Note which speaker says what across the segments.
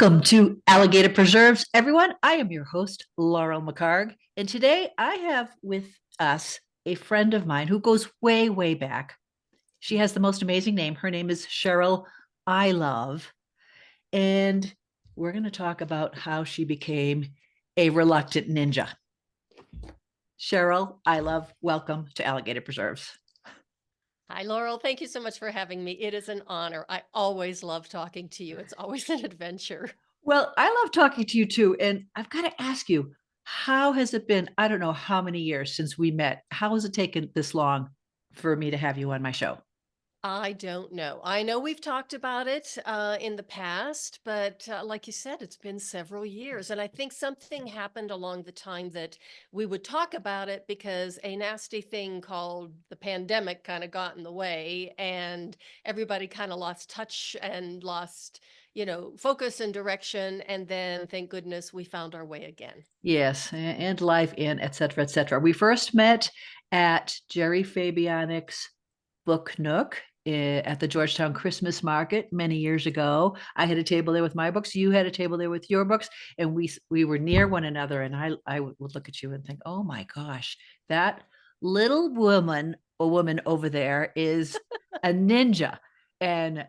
Speaker 1: Welcome to Alligator Preserves, everyone. I am your host, Laurel McHargue, and today I have with us a friend of mine who goes way, way back. She has the most amazing name. Her name is Cheryl Ilov, and we're going to talk about how she became a reluctant ninja. Cheryl Ilov, welcome to Alligator Preserves.
Speaker 2: Hi, Laurel. Thank you so much for having me. It is an honor. I always love talking to you. It's always an adventure.
Speaker 1: Well, I love talking to you too. And I've got to ask you, how has it been? I don't know how many years since we met. How has it taken this long for me to have you on my show?
Speaker 2: I don't know. I know we've talked about it in the past, but like you said, it's been several years. And I think something happened along the time that we would talk about it because a nasty thing called the pandemic kind of got in the way and everybody kind of lost touch and lost, focus and direction. And then thank goodness we found our way again.
Speaker 1: Yes, and life and et cetera, et cetera. We first met at Jerry Fabianic's Book Nook at the Georgetown Christmas Market many years ago. I had a table there with my books. You had a table there with your books, and we were near one another. And I would look at you and think, oh my gosh, that little woman, a woman over there is a ninja. And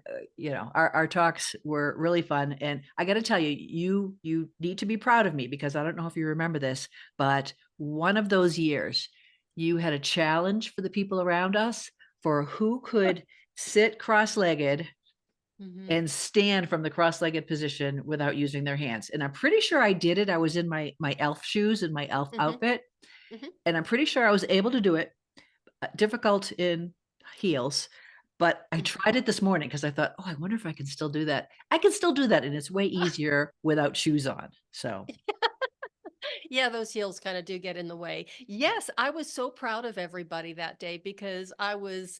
Speaker 1: our talks were really fun. And I got to tell you, you need to be proud of me because I don't know if you remember this, but one of those years, you had a challenge for the people around us for who could sit cross-legged
Speaker 2: Hmm.
Speaker 1: and stand from the cross-legged position without using their hands. And I'm pretty sure I did it. I was in my elf shoes and my elf
Speaker 2: Hmm.
Speaker 1: outfit,
Speaker 2: Hmm.
Speaker 1: and I'm pretty sure I was able to do it. Difficult in heels, but I tried it this morning because I thought, oh, I wonder if I can still do that. I can still do that, and it's way easier without shoes on. So
Speaker 2: Yeah, those heels kind of do get in the way. Yes, I was so proud of everybody that day because I was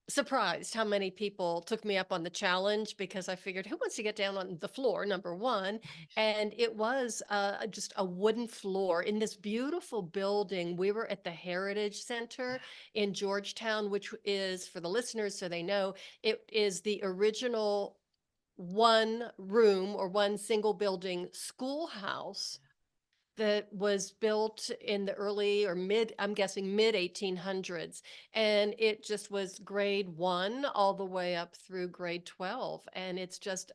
Speaker 2: surprised how many people took me up on the challenge because I figured who wants to get down on the floor, number one. And it was just a wooden floor in this beautiful building. We were at the Heritage Center in Georgetown, which is, for the listeners so they know, it is the original one room or one single building schoolhouse that was built in the early or mid, I'm guessing mid 1800s. And it just was grade one all the way up through grade 12. And it's just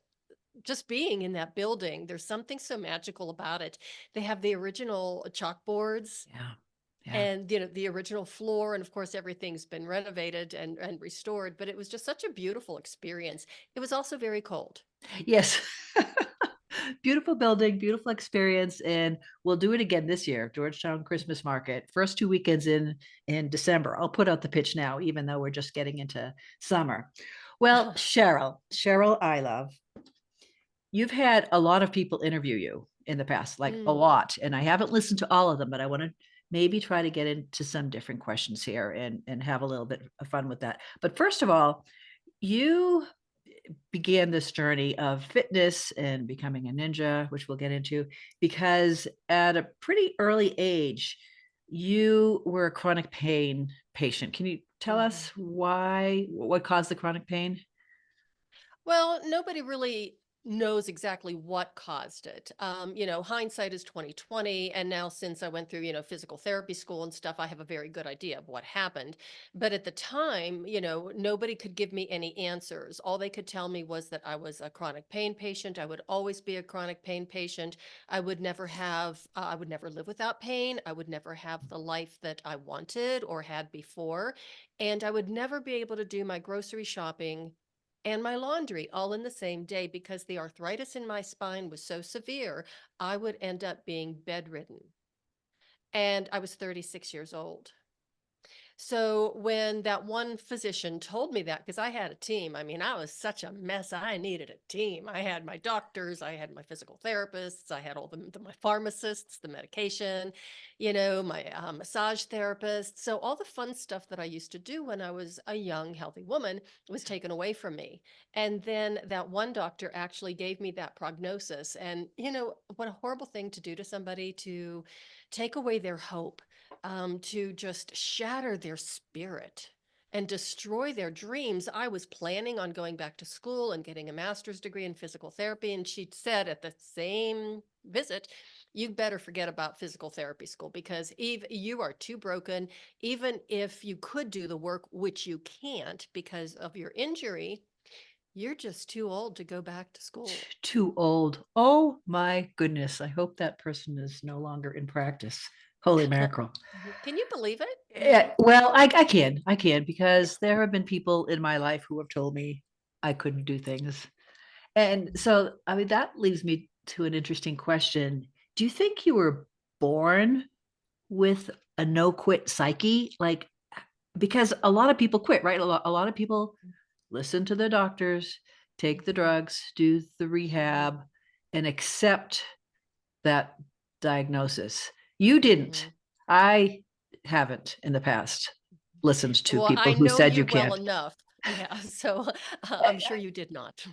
Speaker 2: being in that building, there's something so magical about it. They have the original chalkboards
Speaker 1: yeah, yeah.
Speaker 2: and the original floor, and of course everything's been renovated and restored, but it was just such a beautiful experience. It was also very cold.
Speaker 1: Yes. Beautiful building, beautiful experience, and we'll do it again this year. Georgetown Christmas Market, first 2 weekends in December. I'll put out the pitch now, even though we're just getting into summer. Well, Cheryl Ilov, you've had a lot of people interview you in the past, like a
Speaker 2: Mm.
Speaker 1: lot, and I haven't listened to all of them, but I want to maybe try to get into some different questions here and have a little bit of fun with that. But first of all, you began this journey of fitness and becoming a ninja, which we'll get into, because at a pretty early age, you were a chronic pain patient. Can you tell
Speaker 2: Mhm.
Speaker 1: us why, what caused the chronic pain?
Speaker 2: Well, nobody really knows exactly what caused it. Hindsight is 2020, and now since I went through, physical therapy school and stuff, I have a very good idea of what happened. But at the time, nobody could give me any answers. All they could tell me was that I was a chronic pain patient. I would always be a chronic pain patient. I would never live without pain. I would never have the life that I wanted or had before. And I would never be able to do my grocery shopping and my laundry all in the same day because the arthritis in my spine was so severe, I would end up being bedridden. And I was 36 years old. So when that one physician told me that, because I had a team, I mean, I was such a mess. I needed a team. I had my doctors, I had my physical therapists, I had all my pharmacists, the medication, my massage therapist. So all the fun stuff that I used to do when I was a young, healthy woman was taken away from me. And then that one doctor actually gave me that prognosis. And, what a horrible thing to do to somebody, to take away their hope, to just shatter their spirit. and destroy their dreams. I was planning on going back to school and getting a master's degree in physical therapy. And she said at the same visit, you better forget about physical therapy school because Eve, you are too broken. Even if you could do the work, which you can't because of your injury, you're just too old to go back to school.
Speaker 1: Too old. Oh my goodness. I hope that person is no longer in practice. Holy mackerel.
Speaker 2: Can you believe it?
Speaker 1: Yeah, well, I can because there have been people in my life who have told me I couldn't do things. And so, I mean, that leaves me to an interesting question. Do you think you were born with a no quit psyche? Like, because a lot of people quit, right? A lot of people listen to their doctors, take the drugs, do the rehab, and accept that diagnosis. You didn't.
Speaker 2: Mhm.
Speaker 1: I haven't in the past listened to
Speaker 2: Well,
Speaker 1: people
Speaker 2: I
Speaker 1: who
Speaker 2: know
Speaker 1: said you
Speaker 2: you well
Speaker 1: can't.
Speaker 2: enough. Yeah, so I'm sure you did not.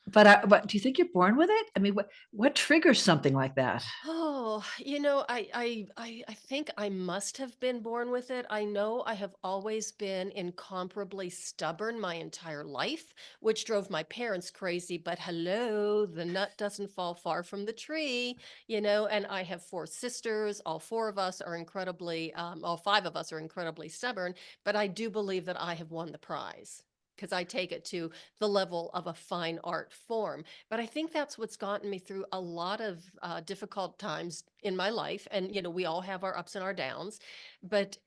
Speaker 1: But do you think you're born with it? I mean, what triggers something like that?
Speaker 2: Oh, I think I must have been born with it. I know I have always been incomparably stubborn my entire life, which drove my parents crazy. But hello, the nut doesn't fall far from the tree, and I have four sisters. All four of us are all five of us are incredibly stubborn, but I do believe that I have won the prize because I take it to the level of a fine art form. But I think that's what's gotten me through a lot of difficult times in my life. And, we all have our ups and our downs, but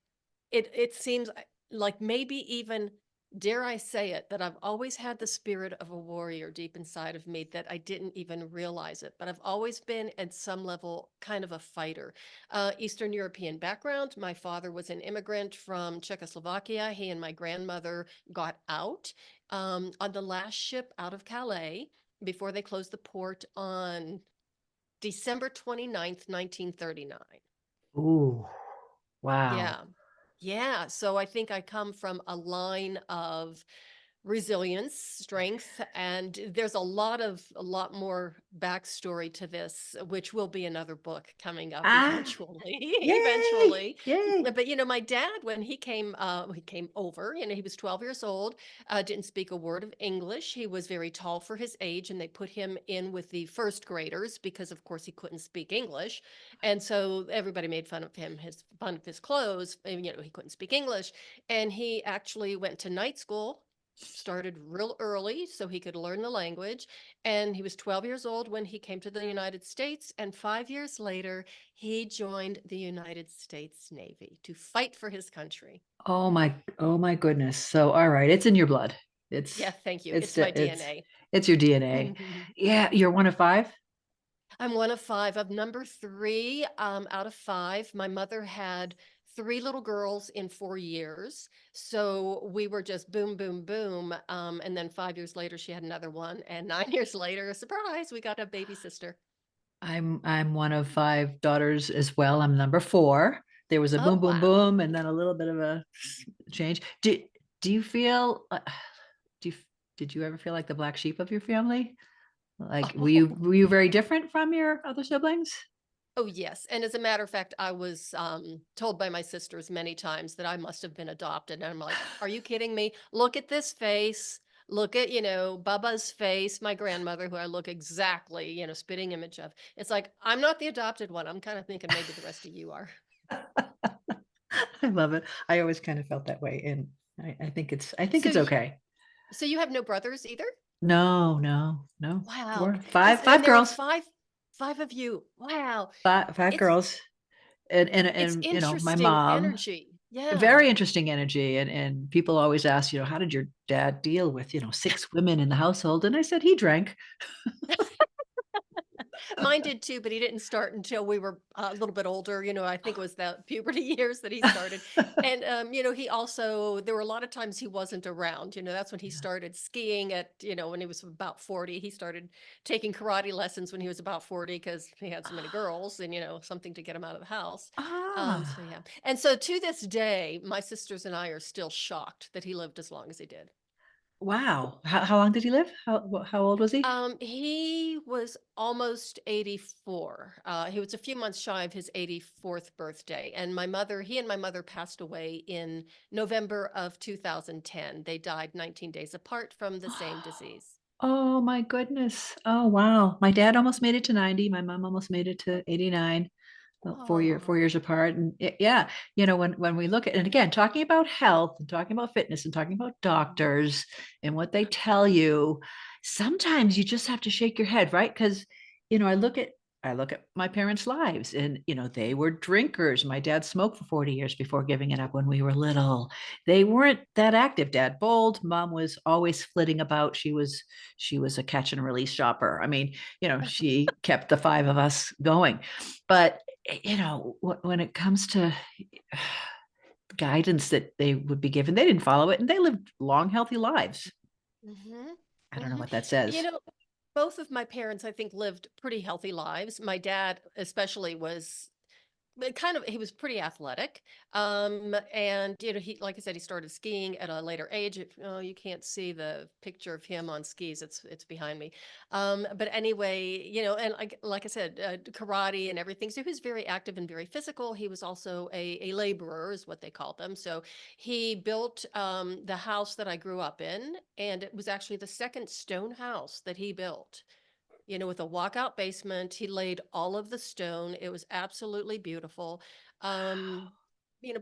Speaker 2: it seems like maybe even, dare I say it, that I've always had the spirit of a warrior deep inside of me that I didn't even realize it. But I've always been at some level kind of a fighter. Eastern European background. My father was an immigrant from Czechoslovakia. He and my grandmother got out on the last ship out of Calais before they closed the port on December 29th, 1939.
Speaker 1: Ooh, wow.
Speaker 2: Yeah. Yeah. So I think I come from a line of resilience, strength, and there's a lot more backstory to this, which will be another book coming up
Speaker 1: Ah,
Speaker 2: eventually,
Speaker 1: yay,
Speaker 2: eventually.
Speaker 1: yay.
Speaker 2: But my dad, when he came over, he was 12 years old, didn't speak a word of English. He was very tall for his age, and they put him in with the first graders because, of course, he couldn't speak English, and so everybody made fun of him, his fun of his clothes. And, he couldn't speak English, and he actually went to night school, started real early so he could learn the language. And he was 12 years old when he came to the United States. And 5 years later, he joined the United States Navy to fight for his country.
Speaker 1: Oh my goodness. So, all right, it's in your blood.
Speaker 2: Yeah, thank you.
Speaker 1: It's
Speaker 2: It's my
Speaker 1: it's
Speaker 2: DNA.
Speaker 1: it's your DNA. Yeah, you're one of five.
Speaker 2: I'm one of five. I'm number three out of five. My mother had three little girls in 4 years. So we were just boom, boom, boom. And then 5 years later, she had another one. And 9 years later, surprise, we got a baby sister.
Speaker 1: I'm one of five daughters as well. I'm number four. There was a
Speaker 2: Oh,
Speaker 1: boom, boom,
Speaker 2: wow.
Speaker 1: boom, and then a little bit of a change. Do you feel do you, did you ever feel like the black sheep of your family? Like were you very different from your other siblings?
Speaker 2: Oh, yes. And as a matter of fact, I was told by my sisters many times that I must have been adopted. And I'm like, are you kidding me? Look at this face. Look at, Bubba's face, my grandmother, who I look exactly, spitting image of. It's like, I'm not the adopted one. I'm kind of thinking maybe the rest of you are.
Speaker 1: I love it. I always kind of felt that way, and I think
Speaker 2: So,
Speaker 1: it's okay.
Speaker 2: so you have no brothers either?
Speaker 1: No, no, no.
Speaker 2: Wow.
Speaker 1: Four,
Speaker 2: Because,
Speaker 1: five,
Speaker 2: and
Speaker 1: five
Speaker 2: there are
Speaker 1: girls,
Speaker 2: five of you. Wow.
Speaker 1: five
Speaker 2: It's,
Speaker 1: girls, and
Speaker 2: it's
Speaker 1: my
Speaker 2: interesting
Speaker 1: mom.
Speaker 2: energy. Yeah.
Speaker 1: Very interesting energy, and people always ask, how did your dad deal with six women in the household? And I said he drank.
Speaker 2: Mine did too, but he didn't start until we were a little bit older. I think it was the puberty years that he started. And, there were a lot of times he wasn't around. That's when he
Speaker 1: Yeah.
Speaker 2: started skiing when he was about 40. He started taking karate lessons when he was about 40 because he had so many girls and, something to get him out of the house. So,
Speaker 1: Ah,
Speaker 2: yeah. And so to this day, my sisters and I are still shocked that he lived as long as he did.
Speaker 1: Wow. How long did he live? How old was he?
Speaker 2: He was almost 84. He was a few months shy of his 84th birthday. And he and my mother passed away in November of 2010. They died 19 days apart from the same disease.
Speaker 1: Oh my goodness. Oh wow. My dad almost made it to 90. My mom almost made it to 89. Well, 4 years
Speaker 2: Oh.
Speaker 1: apart. And yeah, when we look at, and again, talking about health and talking about fitness and talking about doctors and what they tell you, sometimes you just have to shake your head, right? Because, I look at my parents' lives and, they were drinkers. My dad smoked for 40 years before giving it up when we were little. They weren't that active. Dad bowled. Mom was always flitting about. She was a catch and release shopper. I mean, she kept the five of us going. But when it comes to guidance that they would be given, they didn't follow it and they lived long, healthy lives.
Speaker 2: Hmm.
Speaker 1: I don't know
Speaker 2: Hmm.
Speaker 1: what that
Speaker 2: You
Speaker 1: says.
Speaker 2: know, both of my parents, I think, lived pretty healthy lives. My dad, especially, was he was pretty athletic. And he, like I said, he started skiing at a later age. Oh, you can't see the picture of him on skis. It's behind me. But anyway, and like I said, karate and everything. So he was very active and very physical. He was also a laborer, is what they called them. So he built the house that I grew up in, and it was actually the second stone house that he built, with a walkout basement. He laid all of the stone. It was absolutely beautiful. Um,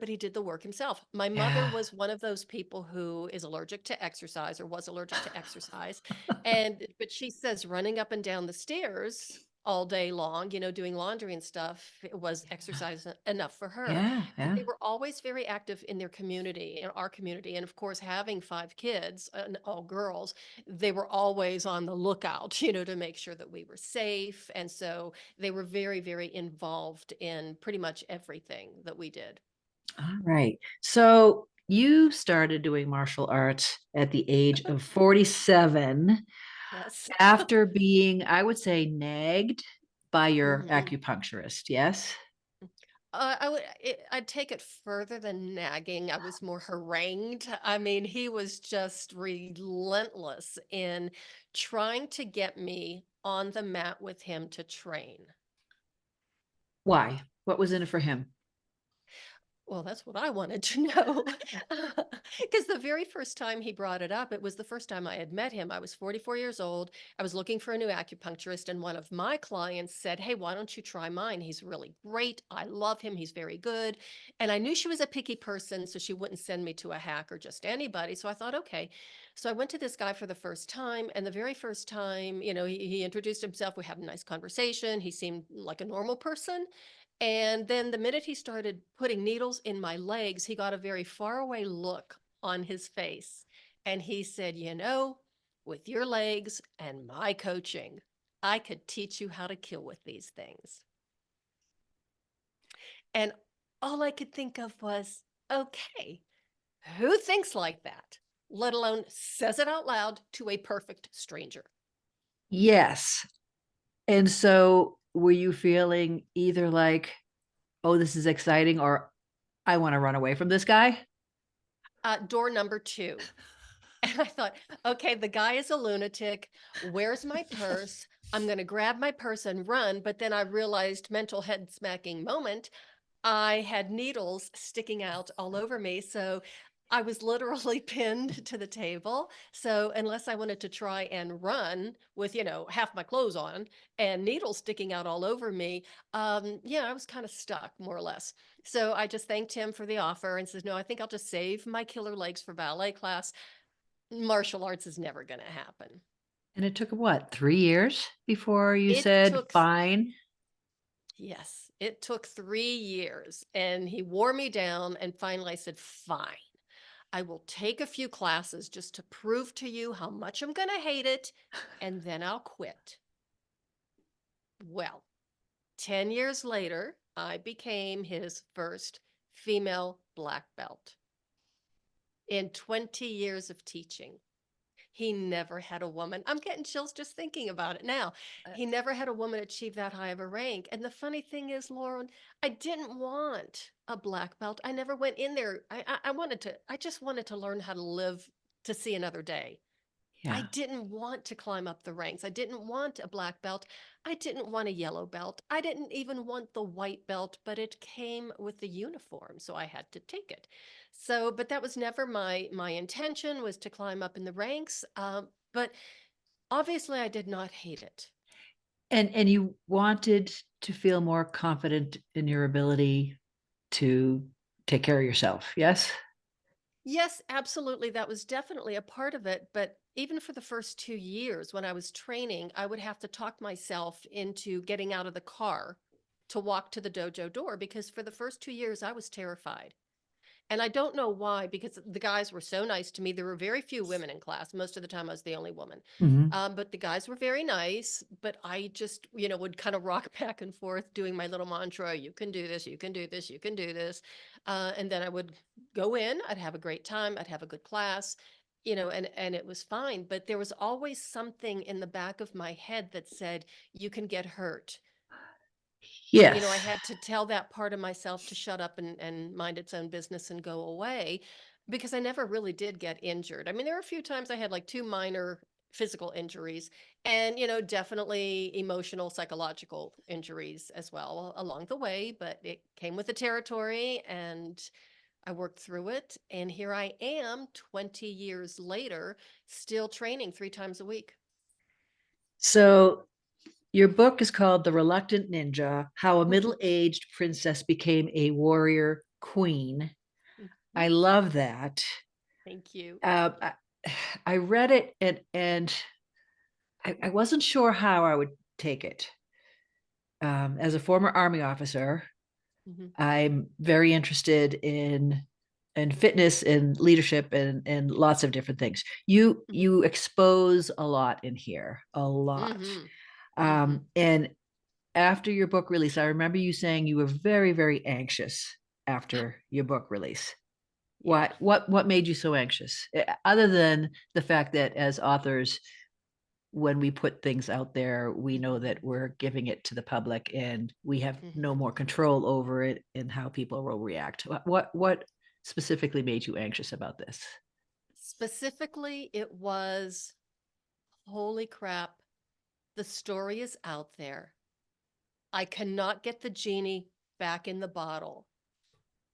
Speaker 2: but he did the work himself. My mother
Speaker 1: Yeah.
Speaker 2: was one of those people who is allergic to exercise, or was allergic to exercise. But she says running up and down the stairs all day long, doing laundry and stuff, it was exercise enough for her.
Speaker 1: Yeah.
Speaker 2: But
Speaker 1: Yeah.
Speaker 2: they were always very active in their community, in our community. And of course, having five kids, and all girls, they were always on the lookout, to make sure that we were safe. And so they were very, very involved in pretty much everything that we did.
Speaker 1: All right. So you started doing martial arts at the age of 47
Speaker 2: Yes.
Speaker 1: after being, I would say, nagged by your
Speaker 2: Hmm.
Speaker 1: acupuncturist. Yes.
Speaker 2: I'd take it further than nagging. I was more harangued. I mean, he was just relentless in trying to get me on the mat with him to train.
Speaker 1: Why? What was in it for him?
Speaker 2: Well, that's what I wanted to know. Because the very first time he brought it up, it was the first time I had met him. I was 44 years old. I was looking for a new acupuncturist, and one of my clients said, "Hey, why don't you try mine? He's really great. I love him. He's very good." And I knew she was a picky person, so she wouldn't send me to a hack or just anybody. So I thought, okay. So I went to this guy for the first time, and the very first time, he introduced himself. We had a nice conversation. He seemed like a normal person. And then the minute he started putting needles in my legs, he got a very far away look on his face. And he said, with your legs and my coaching, I could teach you how to kill with these things. And all I could think of was, okay, who thinks like that, let alone says it out loud to a perfect stranger?
Speaker 1: Yes. And so were you feeling either like, oh, this is exciting, or I want to run away from this guy?
Speaker 2: Door number two. And I thought, okay, the guy is a lunatic. Where's my purse? I'm going to grab my purse and run. But then I realized, mental head smacking moment, I had needles sticking out all over me. So I was literally pinned to the table. So unless I wanted to try and run with, half my clothes on and needles sticking out all over me, yeah, I was kind of stuck, more or less. So I just thanked him for the offer and said, no, I think I'll just save my killer legs for ballet class. Martial arts is never going to happen.
Speaker 1: And it took what, 3 years before you
Speaker 2: It
Speaker 1: said
Speaker 2: took,
Speaker 1: fine?
Speaker 2: yes, it took 3 years, and he wore me down. And finally I said, fine, I will take a few classes just to prove to you how much I'm going to hate it, and then I'll quit. Well, 10 years later, I became his first female black belt in 20 years of teaching. He never had a woman. I'm getting chills just thinking about it now. He never had a woman achieve that high of a rank. And the funny thing is, Lauren, I didn't want a black belt. I never went in there. I just wanted to learn how to live to see another day. I
Speaker 1: Yeah.
Speaker 2: didn't want to climb up the ranks. I didn't want a black belt. I didn't want a yellow belt. I didn't even want the white belt, but it came with the uniform, so I had to take it. So, but that was never my intention, was to climb up in the ranks. But obviously, I did not hate it.
Speaker 1: And you wanted to feel more confident in your ability to take care of yourself. Yes.
Speaker 2: Yes, absolutely. That was definitely a part of it. But even for the first 2 years when I was training, I would have to talk myself into getting out of the car to walk to the dojo door because for the first 2 years I was terrified. And I don't know why, because the guys were so nice to me. There were very few women in class. Most of the time, I was the only woman.
Speaker 1: Mhm.
Speaker 2: But the guys were very nice. But I just, would kind of rock back and forth doing my little mantra, you can do this, you can do this, you can do this. And then I would go in, I'd have a great time, I'd have a good class, and it was fine. But there was always something in the back of my head that said, you can get hurt. And, I
Speaker 1: Yes.
Speaker 2: had to tell that part of myself to shut up and mind its own business and go away because I never really did get injured. I mean, there were a few times I had like two minor physical injuries and, definitely emotional, psychological injuries as well along the way, but it came with the territory and I worked through it. And here I am 20 years later, still training 3 times a week.
Speaker 1: So your book is called The Reluctant Ninja: How a
Speaker 2: Mhm.
Speaker 1: Middle-Aged Princess Became a Warrior Queen. I love that.
Speaker 2: Thank you.
Speaker 1: I, I read it and I wasn't sure how I would take it. As a former Army officer,
Speaker 2: Mhm.
Speaker 1: I'm very interested in fitness and leadership and lots of different things.
Speaker 2: Mhm.
Speaker 1: You expose a lot in here, a lot.
Speaker 2: Mhm. Mhm.
Speaker 1: And after your book release, I remember you saying you were very, very anxious after your book release.
Speaker 2: Yeah.
Speaker 1: What made you so anxious? Other than the fact that as authors, when we put things out there, we know
Speaker 2: Mhm.
Speaker 1: that we're giving it to the public and we have no
Speaker 2: Mhm.
Speaker 1: more control over it and how people will react. What specifically made you anxious about this?
Speaker 2: Specifically, it was, holy crap, the story is out there. I cannot get the genie back in the bottle.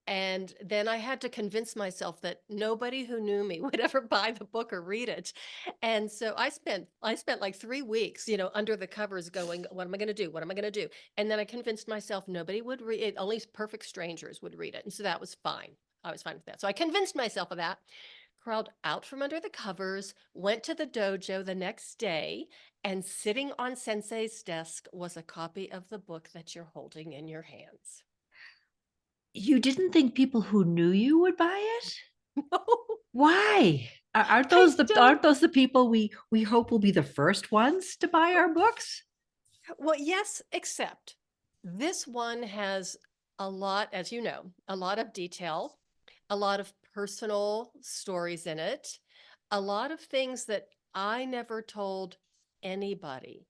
Speaker 2: And then I had to convince myself that nobody who knew me would ever buy the book or read it. And so I spent like 3 weeks, under the covers going, what am I going to do? What am I going to do? And then I convinced myself nobody would read it, only perfect strangers would read it. And so that was fine. I was fine with that. So I convinced myself of that, crawled out from under the covers, went to the dojo the next day, and sitting on sensei's desk was a copy of the book that you're holding in your hands.
Speaker 1: You didn't think people who knew you would buy it?
Speaker 2: No,
Speaker 1: Why?
Speaker 2: I
Speaker 1: Aren't
Speaker 2: don't.
Speaker 1: those the people we hope will be the first ones to buy our books?
Speaker 2: Well, yes, except this one has a lot, as you know, a lot of detail, a lot of personal stories in it, a lot of things that I never told anybody.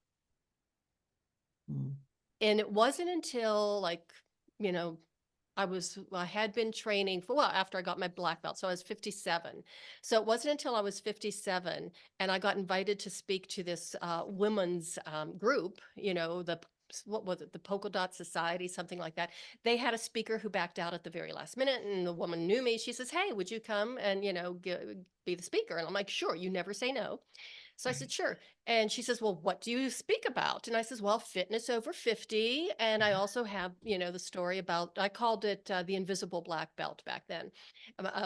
Speaker 1: Mm.
Speaker 2: And it wasn't until like, you know, I had been training for, well, after I got my black belt. So I was 57. So it wasn't until I was 57 and I got invited to speak to this women's group, what was it, the Polka Dot Society, something like that. They had a speaker who backed out at the very last minute, and the woman knew me. She says, "Hey, would you come and be the speaker?" And I'm like, "Sure, you never say no." So I said, "Sure." And she says, "Well, what do you speak about?" And I says, "Well, fitness over 50. And I also have, the story about, I called it the invisible black belt back then,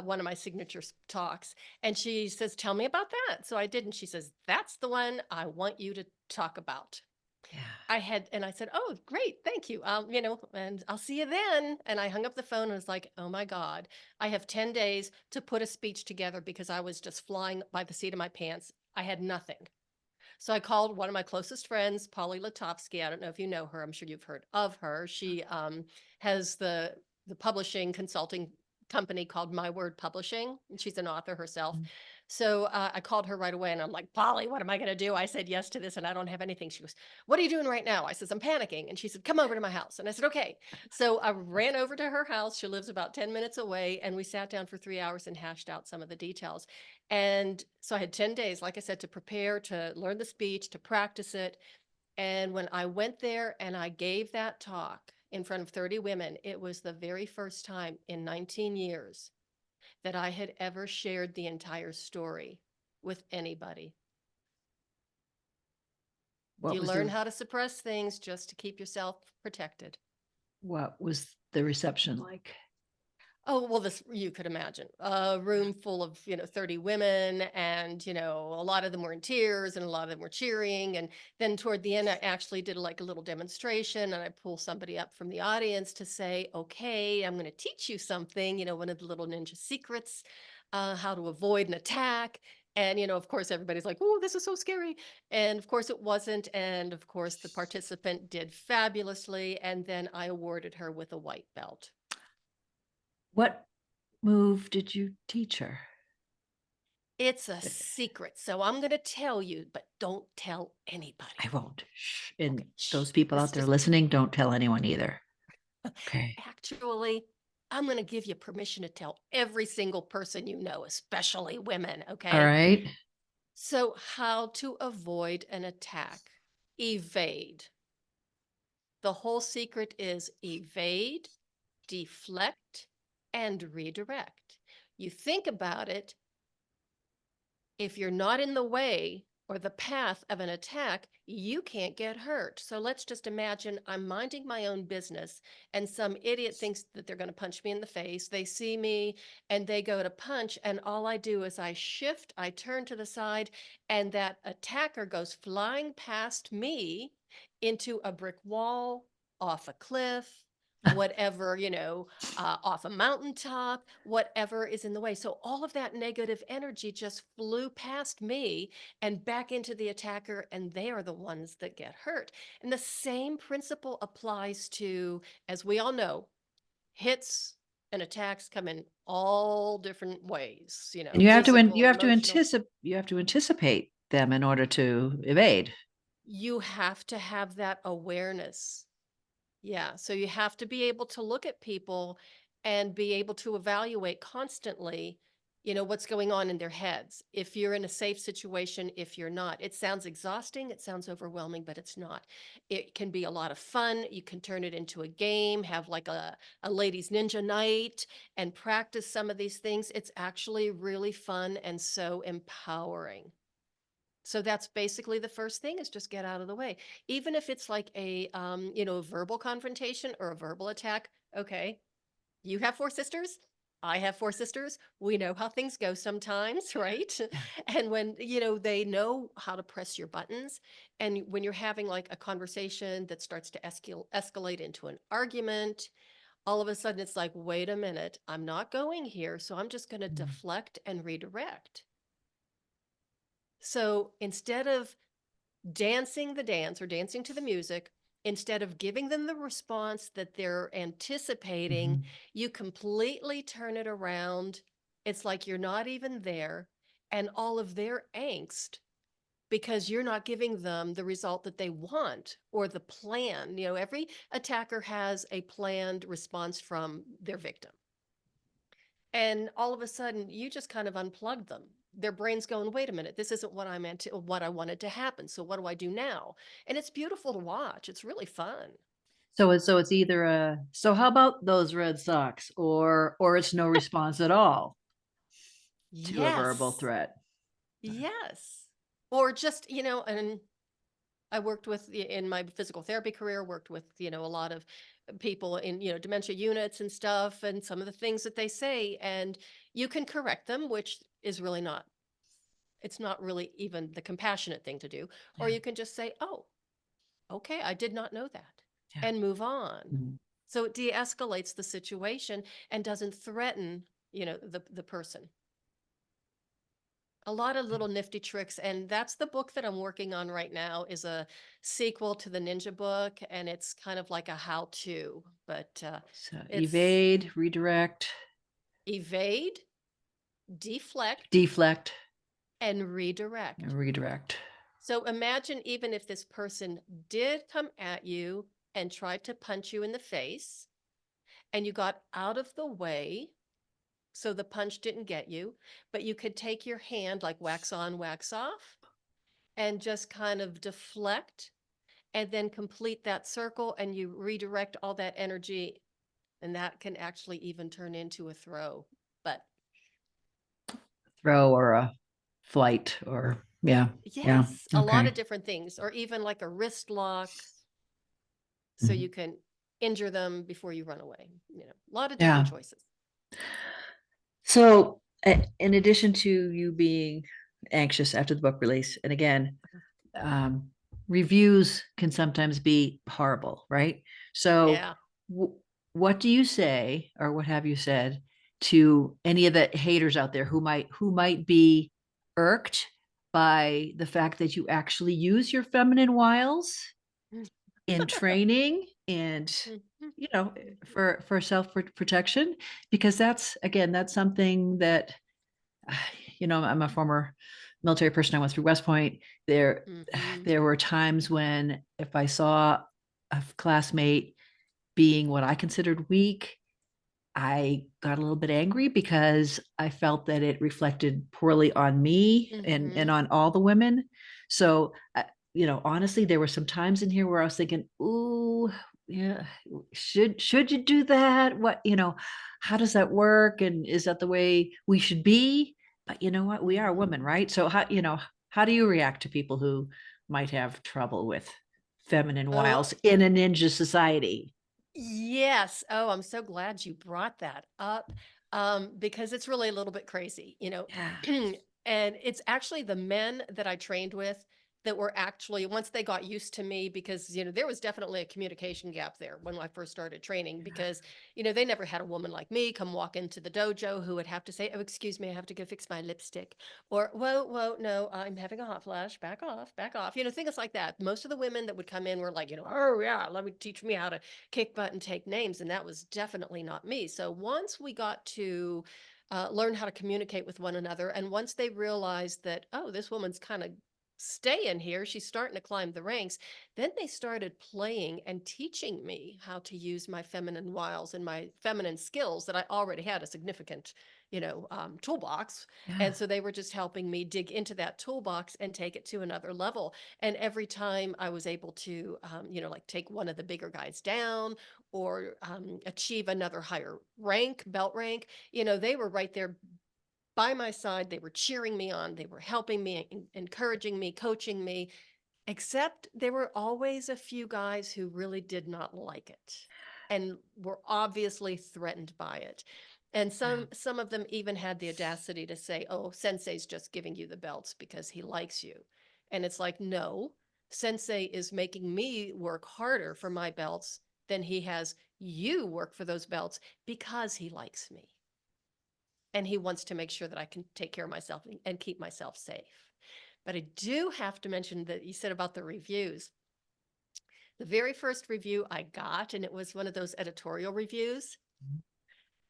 Speaker 2: one of my signature talks." And she says, "Tell me about that." So I did. And she says, "That's the one I want you to talk about."
Speaker 1: Yeah.
Speaker 2: And I said, "Oh, great. Thank you. And I'll see you then." And I hung up the phone and was like, "Oh my God, I have 10 days to put a speech together because I was just flying by the seat of my pants. I had nothing." So I called one of my closest friends, Polly Latovsky. I don't know if you know her. I'm sure you've heard of her. She has the publishing consulting company called My Word Publishing, and she's an author herself.
Speaker 1: Mm.
Speaker 2: So I called her right away and I'm like, Polly, what am I going to do? I said yes to this and I don't have anything. She goes, what are you doing right now? I says, I'm panicking. And she said, come over to my house. And I said, okay. So I ran over to her house. She lives about 10 minutes away. And we sat down for 3 hours and hashed out some of the details. And so I had 10 days, like I said, to prepare, to learn the speech, to practice it. And when I went there and I gave that talk in front of 30 women, it was the very first time in 19 years that I had ever shared the entire story with anybody.
Speaker 1: What
Speaker 2: You
Speaker 1: was
Speaker 2: learn
Speaker 1: the
Speaker 2: how to suppress things just to keep yourself protected.
Speaker 1: what was the reception like?
Speaker 2: Oh, well, this you could imagine a room full of, 30 women, and, a lot of them were in tears and a lot of them were cheering. And then toward the end, I actually did like a little demonstration and I pull somebody up from the audience to say, okay, I'm going to teach you something, one of the little ninja secrets, how to avoid an attack. And, of course, everybody's like, oh, this is so scary. And of course, it wasn't. And of course, the participant did fabulously. And then I awarded her with a white belt.
Speaker 1: What move did you teach her?
Speaker 2: It's a secret, so I'm going to tell you, but don't tell anybody.
Speaker 1: I won't. Shh. And
Speaker 2: Okay, shh.
Speaker 1: those people
Speaker 2: This
Speaker 1: out
Speaker 2: is
Speaker 1: there
Speaker 2: just
Speaker 1: listening, don't tell anyone either. Okay.
Speaker 2: actually, I'm going to give you permission to tell every single person you know, especially women,
Speaker 1: All
Speaker 2: okay?
Speaker 1: right.
Speaker 2: So, how to avoid an attack? Evade. The whole secret is evade, deflect, and redirect. You think about it, if you're not in the way or the path of an attack, you can't get hurt. So let's just imagine I'm minding my own business and some idiot thinks that they're going to punch me in the face. They see me and they go to punch, and all I do is I shift, I turn to the side, and that attacker goes flying past me into a brick wall, off a cliff, whatever, off a mountaintop, whatever is in the way. So all of that negative energy just flew past me and back into the attacker, and they are the ones that get hurt. And the same principle applies to, as we all know, hits and attacks come in all different ways,
Speaker 1: And you have to
Speaker 2: physical, emotional.
Speaker 1: you have to anticipate them in order to evade.
Speaker 2: You have to have that awareness. Yeah, so you have to be able to look at people and be able to evaluate constantly, what's going on in their heads. If you're in a safe situation, if you're not. It sounds exhausting, it sounds overwhelming, but it's not. It can be a lot of fun. You can turn it into a game, have like a ladies' ninja night and practice some of these things. It's actually really fun and so empowering. So that's basically the first thing, is just get out of the way. Even if it's like a verbal confrontation or a verbal attack. Okay, you have four sisters. I have four sisters. We know how things go sometimes, right?
Speaker 1: Yeah.
Speaker 2: And when, they know how to press your buttons. And when you're having like a conversation that starts to escalate into an argument, all of a sudden it's like, wait a minute, I'm not going here. So I'm just going to
Speaker 1: Mm.
Speaker 2: deflect and redirect. So instead of dancing the dance or dancing to the music, instead of giving them the response that they're anticipating,
Speaker 1: Mhm.
Speaker 2: you completely turn it around. It's like you're not even there, and all of their angst, because you're not giving them the result that they want or the plan. Every attacker has a planned response from their victim. And all of a sudden, you just kind of unplug them. Their brain's going, wait a minute, this isn't what I meant to, what I wanted to happen. So what do I do now? And it's beautiful to watch. It's really fun.
Speaker 1: So it's either so how about those Red Sox, or it's no response at all to a verbal
Speaker 2: Yes.
Speaker 1: threat.
Speaker 2: Yes. Or just, and I worked with, in my physical therapy career, worked with, a lot of people in, dementia units and stuff, and some of the things that they say, and you can correct them, which is really not, it's not really even the compassionate thing to do. Or
Speaker 1: Yeah.
Speaker 2: you can just say, oh, okay, I did not know that,
Speaker 1: Yeah.
Speaker 2: and move on.
Speaker 1: Mhm.
Speaker 2: So it de-escalates the situation and doesn't threaten, the person. A lot of little nifty tricks, and that's the book that I'm working on right now, is a sequel to the ninja book, and it's kind of like a how-to, but
Speaker 1: So
Speaker 2: it's
Speaker 1: evade, redirect,
Speaker 2: evade, deflect,
Speaker 1: Deflect
Speaker 2: and redirect.
Speaker 1: and redirect.
Speaker 2: So imagine even if this person did come at you and tried to punch you in the face, and you got out of the way so the punch didn't get you, but you could take your hand like wax on, wax off, and just kind of deflect and then complete that circle, and you redirect all that energy, and that can actually even turn into a throw. But
Speaker 1: Throw or a flight or yeah. Yeah.
Speaker 2: yes, a lot
Speaker 1: Okay.
Speaker 2: of different things, or even like a wrist lock, so
Speaker 1: Mhm.
Speaker 2: you can injure them before you run away. A lot of different
Speaker 1: Yeah.
Speaker 2: choices.
Speaker 1: So, in addition to you being anxious after the book release, and again, um, reviews can sometimes be horrible, right? So,
Speaker 2: Yeah.
Speaker 1: w- what do you say, or what have you said to any of the haters out there who might be irked by the fact that you actually use your feminine wiles in training and
Speaker 2: Mhm.
Speaker 1: you know for self protection? Because that's something that I'm a former military person. I went through West Point. There,
Speaker 2: Mhm.
Speaker 1: there were times when if I saw a classmate being what I considered weak, I got a little bit angry because I felt that it reflected poorly on me and
Speaker 2: Mhm.
Speaker 1: on all the women. So, honestly, there were some times in here where I was thinking, "Ooh, yeah, should you do that? How does that work? And is that the way we should be?" But you know what? We are women,
Speaker 2: Mhm.
Speaker 1: right? So how do you react to people who might have trouble with feminine
Speaker 2: Oh,
Speaker 1: wiles in a ninja society?
Speaker 2: yes. Oh, I'm so glad you brought that up, because it's really a little bit crazy.
Speaker 1: Yeah.
Speaker 2: And it's actually the men that I trained with that were actually, once they got used to me, because there was definitely a communication gap there when I first started training, because they never had a woman like me come walk into the dojo who would have to say, "Oh, excuse me, I have to go fix my lipstick," or "Whoa, whoa, no, I'm having a hot flash. Back off, back off." Things like that. Most of the women that would come in were like, "Oh yeah, let me teach me how to kick butt and take names," and that was definitely not me. So once we got to learn how to communicate with one another, and once they realized that, oh, this woman's kind of staying here, she's starting to climb the ranks, then they started playing and teaching me how to use my feminine wiles and my feminine skills that I already had a significant toolbox.
Speaker 1: Yeah.
Speaker 2: And so they were just helping me dig into that toolbox and take it to another level. And every time I was able to, like take one of the bigger guys down, or achieve another higher rank, belt rank, they were right there by my side. They were cheering me on. They were helping me, encouraging me, coaching me, except there were always a few guys who really did not like it and were obviously threatened by it. And
Speaker 1: Yeah.
Speaker 2: some of them even had the audacity to say, "Oh, sensei's just giving you the belts because he likes you." And it's like, "No, sensei is making me work harder for my belts than he has you work for those belts because he likes me. And he wants to make sure that I can take care of myself and keep myself safe." But I do have to mention that you said about the reviews. The very first review I got, and it was one of those editorial reviews,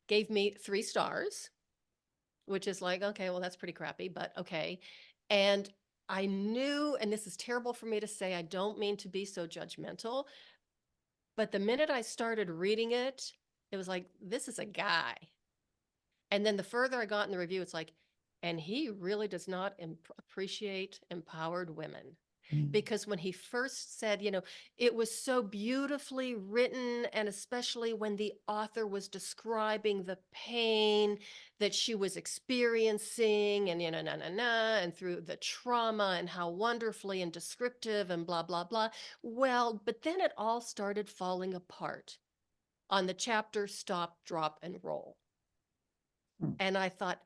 Speaker 2: gave me 3 stars, which is like, okay, well, that's pretty crappy, but okay. And I knew, and this is terrible for me to say, I don't mean to be so judgmental, but the minute I started reading it, it was like, this is a guy. And then the further I got in the review, it's like, and he really does not appreciate empowered women.
Speaker 1: Mm.
Speaker 2: Because when he first said, it was so beautifully written, and especially when the author was describing the pain that she was experiencing, and and through the trauma, and how wonderfully and descriptive and blah blah blah. Well, but then it all started falling apart on the chapter Stop, Drop, and Roll.
Speaker 1: Mm.
Speaker 2: And I thought,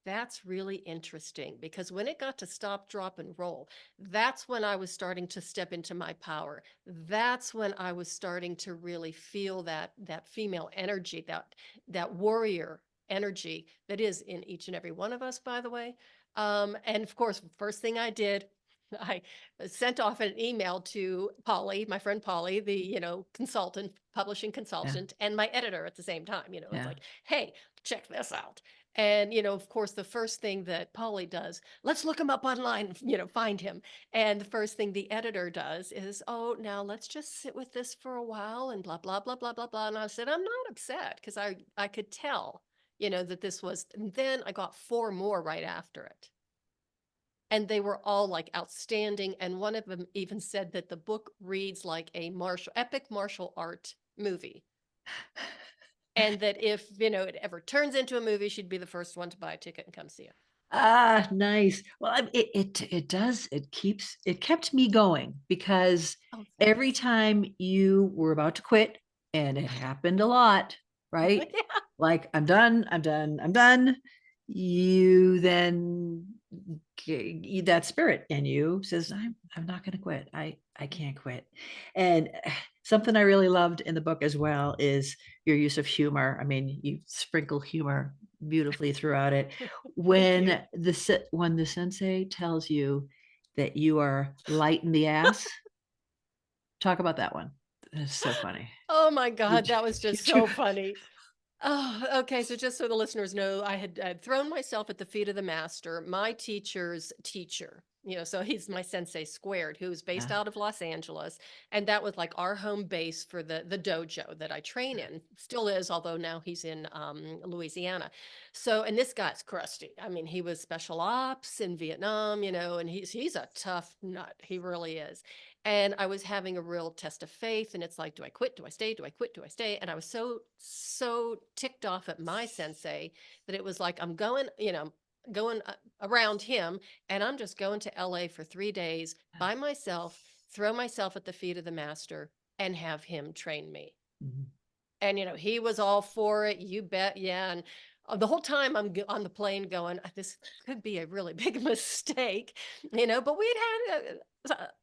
Speaker 2: that's really interesting, because when it got to stop, drop, and roll, that's when I was starting to step into my power. That's when I was starting to really feel that female energy, that warrior energy that is in each and every one of us, by the way. And of course, first thing I did I sent off an email to Polly, my friend Polly, the, consultant, publishing
Speaker 1: Yeah.
Speaker 2: consultant, and my editor at the same time. It's
Speaker 1: Yeah.
Speaker 2: like, hey, check this out. And, of course, the first thing that Polly does, let's look him up online, find him. And the first thing the editor does is, oh, now let's just sit with this for a while and blah, blah, blah, blah, blah, blah. And I said, I'm not upset because I could tell, that this was, and then I got four more right after it. And they were all like outstanding. And one of them even said that the book reads like a epic martial art movie. And that if, it ever turns into a movie, she'd be the first one to buy a ticket and come see it.
Speaker 1: Ah, nice. Well, it kept me going because
Speaker 2: Oh,
Speaker 1: every
Speaker 2: thanks.
Speaker 1: time you were about to quit, and it happened a lot, right?
Speaker 2: Yeah.
Speaker 1: Like, I'm done, I'm done, I'm done. You then that spirit in you says, I'm not going to quit. I can't quit. And something I really loved in the book as well is your use of humor. I mean, you sprinkle humor beautifully throughout it.
Speaker 2: Thank you.
Speaker 1: When the sensei tells you that you are light in the ass, talk about that one. That's so funny.
Speaker 2: Oh my
Speaker 1: You,
Speaker 2: God, that was
Speaker 1: you
Speaker 2: just
Speaker 1: do.
Speaker 2: so funny. Oh, okay. So just so the listeners know, I'd thrown myself at the feet of the master, my teacher's teacher. So he's my sensei squared, who's based
Speaker 1: Yeah.
Speaker 2: out of Los Angeles, and that was like our home base for the dojo that I train in. Still is, although now he's in Louisiana. So, and this guy's crusty. I mean, he was special ops in Vietnam, and he's a tough nut. He really is. And I was having a real test of faith. And it's like, do I quit? Do I stay? Do I quit? Do I stay? And I was so ticked off at my sensei that it was like, I'm going, going around him, and I'm just going to LA for 3 days by myself, throw myself at the feet of the master and have him train me.
Speaker 1: Mhm.
Speaker 2: And, he was all for it. You bet. Yeah. And the whole time I'm on the plane going, this could be a really big mistake, but we'd had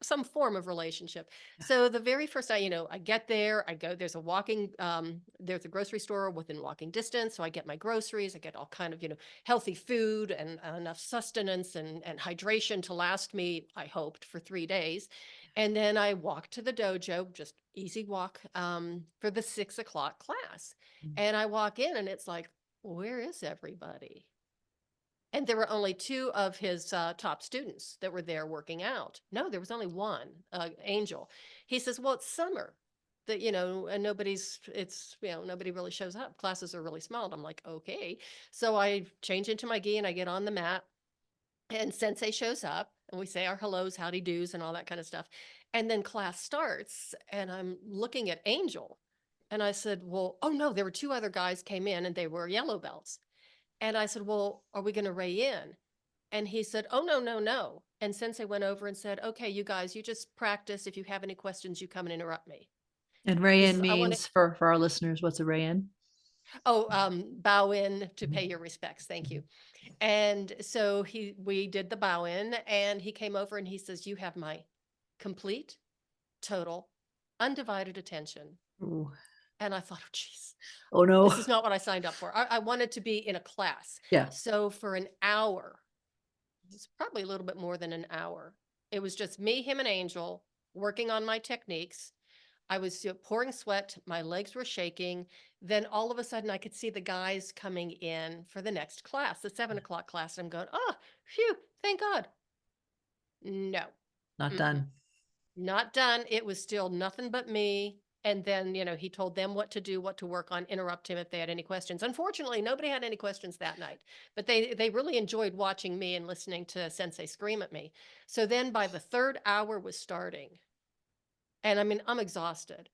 Speaker 2: some form of relationship. So the very first night, I get there, I go, there's a grocery store within walking distance. So I get my groceries, I get all kind of, healthy food and enough sustenance and hydration to last me, I hoped, for 3 days. And then I walk to the dojo, just easy walk, for the 6 o'clock class. And I walk in and it's like, where is everybody? And there were only two of his top students that were there working out. No, there was only one, Angel. He says, well, it's summer. That, and nobody really shows up. Classes are really small. And I'm like, okay. So I change into my gi and I get on the mat, and sensei shows up and we say our hellos, howdy do's, and all that kind of stuff. And then class starts and I'm looking at Angel and I said, well, oh no, there were two other guys came in and they were yellow belts. And I said, well, are we going to weigh in? And he said, oh, no, no, no. And sensei went over and said, okay, you guys, you just practice. If you have any questions, you come and interrupt me.
Speaker 1: And
Speaker 2: He
Speaker 1: Rayan
Speaker 2: says, I want to,
Speaker 1: means for our listeners, what's a Rayan?
Speaker 2: bow in to pay your respects. Thank you. And so we did the bow in and he came over and he says, you have my complete, total, undivided attention.
Speaker 1: Ooh.
Speaker 2: And I thought, oh, geez,
Speaker 1: Oh no.
Speaker 2: this is not what I signed up for. I wanted to be in a class.
Speaker 1: Yeah.
Speaker 2: So for an hour, it's probably a little bit more than an hour, it was just me, him, and Angel working on my techniques. I was pouring sweat. My legs were shaking. Then all of a sudden I could see the guys coming in for the next class, the 7 o'clock class. And I'm going, oh, phew, thank God. No.
Speaker 1: Not
Speaker 2: Mm-mm.
Speaker 1: done.
Speaker 2: Not done. It was still nothing but me. And then, he told them what to do, what to work on, interrupt him if they had any questions. Unfortunately, nobody had any questions that night, but they really enjoyed watching me and listening to Sensei scream at me. So then by the third hour was starting, and I mean, I'm exhausted.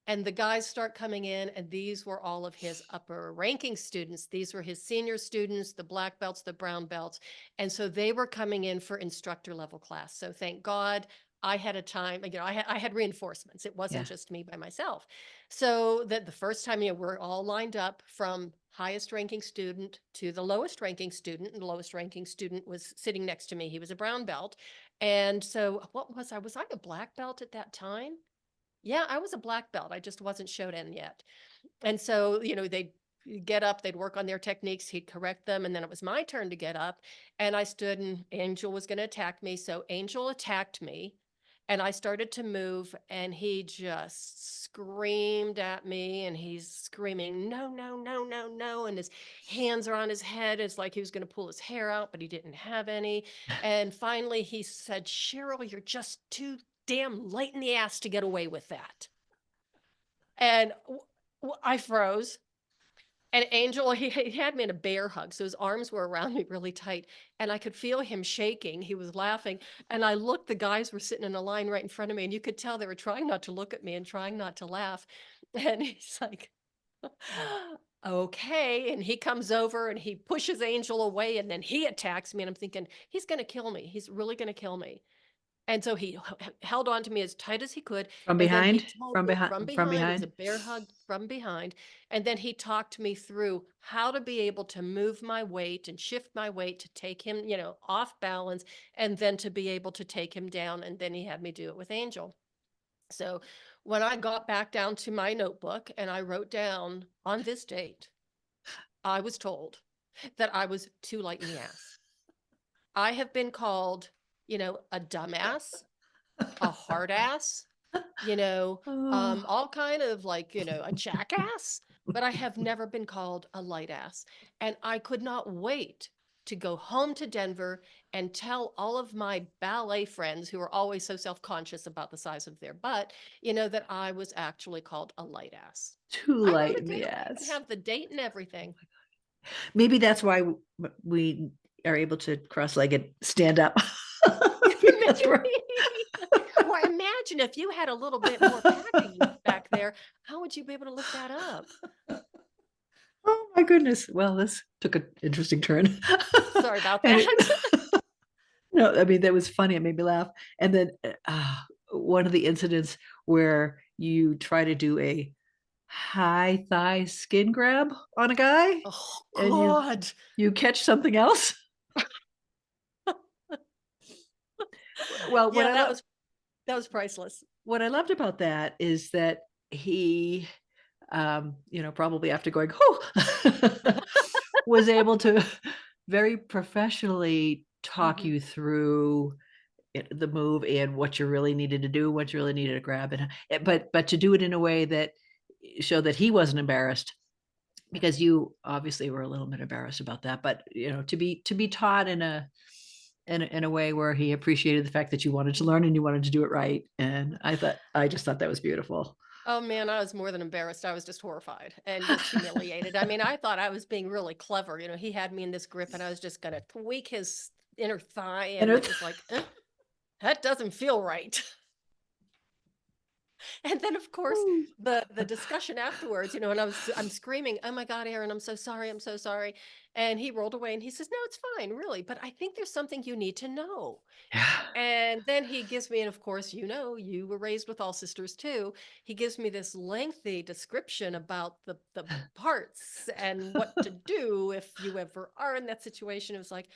Speaker 2: And the guys start coming in, and these were all of his upper ranking students. These were his senior students, the black belts, the brown belts. And so they were coming in for instructor level class. So thank God I had a time, I had reinforcements. It
Speaker 1: Yeah.
Speaker 2: wasn't just me by myself. So that the first time, we're all lined up from highest ranking student to the lowest ranking student. And the lowest ranking student was sitting next to me. He was a brown belt. And so what was I? Was I a black belt at that time? Yeah, I was a black belt. I just wasn't shodan yet. And so, they get up, they'd work on their techniques, he'd correct them, and then it was my turn to get up, and I stood and Angel was going to attack me. So Angel attacked me and I started to move and he just screamed at me and he's screaming, no, no, no, no, no. And his hands are on his head. It's like he was going to pull his hair out, but he didn't have any. And finally he said, Cheryl, you're just too damn light in the ass to get away with that. And I froze. And Angel, he had me in a bear hug. So his arms were around me really tight. And I could feel him shaking. He was laughing. And I looked, the guys were sitting in a line right in front of me. And you could tell they were trying not to look at me and trying not to laugh. And he's like, okay. And he comes over and he pushes Angel away. And then he attacks me. And I'm thinking, he's going to kill me. He's really going to kill me. And so he held on to me as tight as he could.
Speaker 1: From
Speaker 2: And then he
Speaker 1: behind?
Speaker 2: told
Speaker 1: From
Speaker 2: me from
Speaker 1: behind? From
Speaker 2: behind, it was a
Speaker 1: behind?
Speaker 2: bear hug from behind. And then he talked me through how to be able to move my weight and shift my weight to take him, off balance, and then to be able to take him down. And then he had me do it with Angel. So when I got back down to my notebook and I wrote down on this date, I was told that I was too light in the ass. I have been called, a dumbass, a hard ass,
Speaker 1: Oh,
Speaker 2: all kind of like, a jackass, but I have never been called a light ass. And I could not wait to go home to Denver and tell all of my ballet friends who are always so self-conscious about the size of their butt, that I was actually called a light ass.
Speaker 1: too
Speaker 2: I wrote
Speaker 1: light
Speaker 2: it
Speaker 1: in the
Speaker 2: down. I even
Speaker 1: ass.
Speaker 2: have the date and everything.
Speaker 1: Maybe that's why we are able to cross-legged stand up. Because we're
Speaker 2: Maybe. Well, imagine if you had a little bit more packing back there, how would you be able to lift that up?
Speaker 1: oh my goodness. Well, this took an interesting turn.
Speaker 2: Sorry about
Speaker 1: And
Speaker 2: that.
Speaker 1: no, I mean that was funny. It made me laugh. And then one of the incidents where you try to do a high thigh skin grab on a guy
Speaker 2: Oh,
Speaker 1: and you
Speaker 2: God.
Speaker 1: you catch something else. Well,
Speaker 2: Yeah, that was priceless.
Speaker 1: what I loved about that is that he probably after going, oh, was able to very professionally talk
Speaker 2: Mhm.
Speaker 1: you through the move and what you really needed to do, what you really needed to grab, and but to do it in a way that showed that he wasn't embarrassed because you obviously were a little bit embarrassed about that, but to be taught in a way where he appreciated the fact that you wanted to learn and you wanted to do it right, and I just thought that was beautiful.
Speaker 2: Oh, man, I was more than embarrassed. I was just horrified and just humiliated. I mean, I thought I was being really clever. He had me in this grip and I was just gonna tweak his inner thigh,
Speaker 1: And
Speaker 2: and it was like, that doesn't feel right." And then of course the discussion afterwards, and I'm screaming, "Oh my God, Aaron, I'm so sorry, I'm so sorry." And he rolled away and he says, "No, it's fine, really, but I think there's something you need to know."
Speaker 1: yeah.
Speaker 2: And then he gives me, and of course, you were raised with all sisters too. He gives me this lengthy description about the parts and what to do if you ever are in that situation. It was like,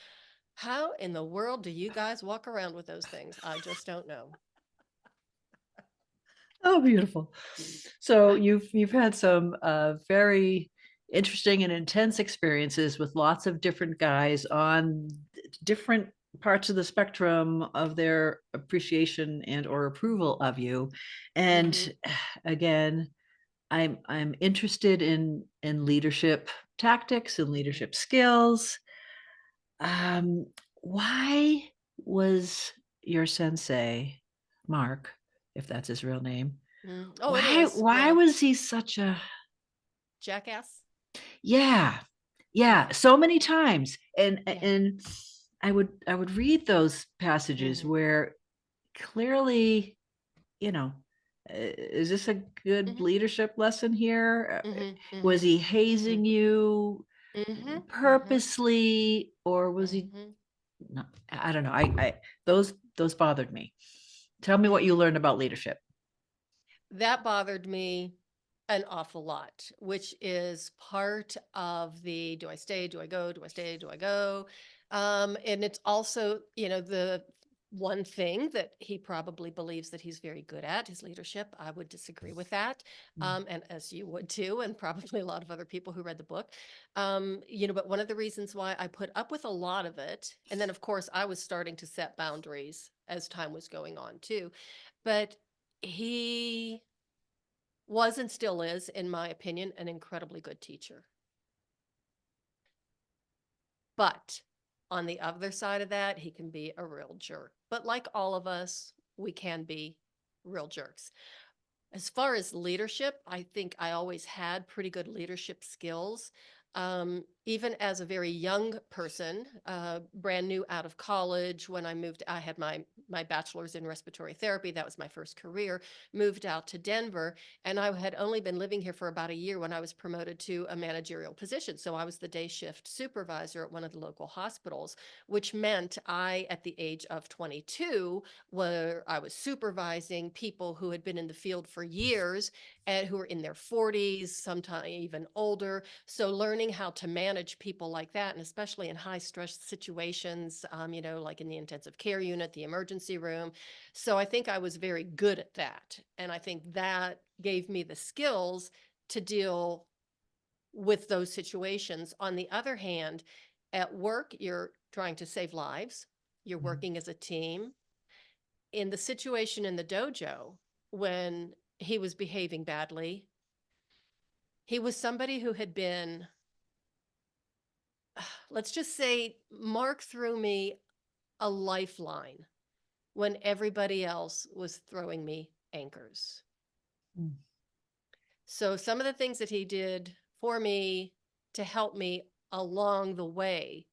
Speaker 2: how in the world do you guys walk around with those things? I just don't know.
Speaker 1: Oh, beautiful. So you've had some very interesting and intense experiences with lots of different guys on different parts of the spectrum of their appreciation and or approval of you. And
Speaker 2: Hmm.
Speaker 1: again, I'm interested in leadership tactics and
Speaker 2: Hmm.
Speaker 1: leadership skills. Um, why was your sensei, Mark, if that's his real name,
Speaker 2: Mm. Oh, it
Speaker 1: why
Speaker 2: is.
Speaker 1: why
Speaker 2: Yeah.
Speaker 1: was he such a
Speaker 2: Jackass.
Speaker 1: yeah, yeah,
Speaker 2: Yeah.
Speaker 1: so many times. And
Speaker 2: Yeah.
Speaker 1: and I would read those passages
Speaker 2: Hmm.
Speaker 1: where clearly, you know, is this a good
Speaker 2: Hmm.
Speaker 1: leadership lesson here?
Speaker 2: Hmm.
Speaker 1: Was
Speaker 2: Hmm.
Speaker 1: he
Speaker 2: Hmm.
Speaker 1: hazing you
Speaker 2: Hmm. Hmm.
Speaker 1: purposely, or was he
Speaker 2: Hmm.
Speaker 1: not? I don't know. I those bothered me. Tell me what you
Speaker 2: Hmm.
Speaker 1: learned about leadership.
Speaker 2: That bothered me an awful lot, which is part of the do I stay, do I go, do I stay, do I go? And it's also, one thing that he probably believes that he's very good at is leadership. I would disagree with that. And as you would too, and probably a lot of other people who read the book. But one of the reasons why I put up with a lot of it, and then of course I was starting to set boundaries as time was going on too. But he was and still is, in my opinion, an incredibly good teacher. But on the other side of that, he can be a real jerk. But like all of us, we can be real jerks. As far as leadership, I think I always had pretty good leadership skills. Even as a very young person, brand new out of college, when I moved, I had my bachelor's in respiratory therapy. That was my first career. Moved out to Denver, and I had only been living here for about a year when I was promoted to a managerial position. So I was the day shift supervisor at one of the local hospitals, which meant at the age of 22, where I was supervising people who had been in the field for years and who were in their 40s, sometimes even older. So learning how to manage people like that, and especially in high stress situations, like in the intensive care unit, the emergency room. So I think I was very good at that. And I think that gave me the skills to deal with those situations. On the other hand, at work, you're trying to save lives. You're working as a team. In the situation in the dojo, when he was behaving badly, he was somebody who had been, let's just say, Mark threw me a lifeline when everybody else was throwing me anchors.
Speaker 1: Mm.
Speaker 2: So some of the things that he did for me to help me along the way,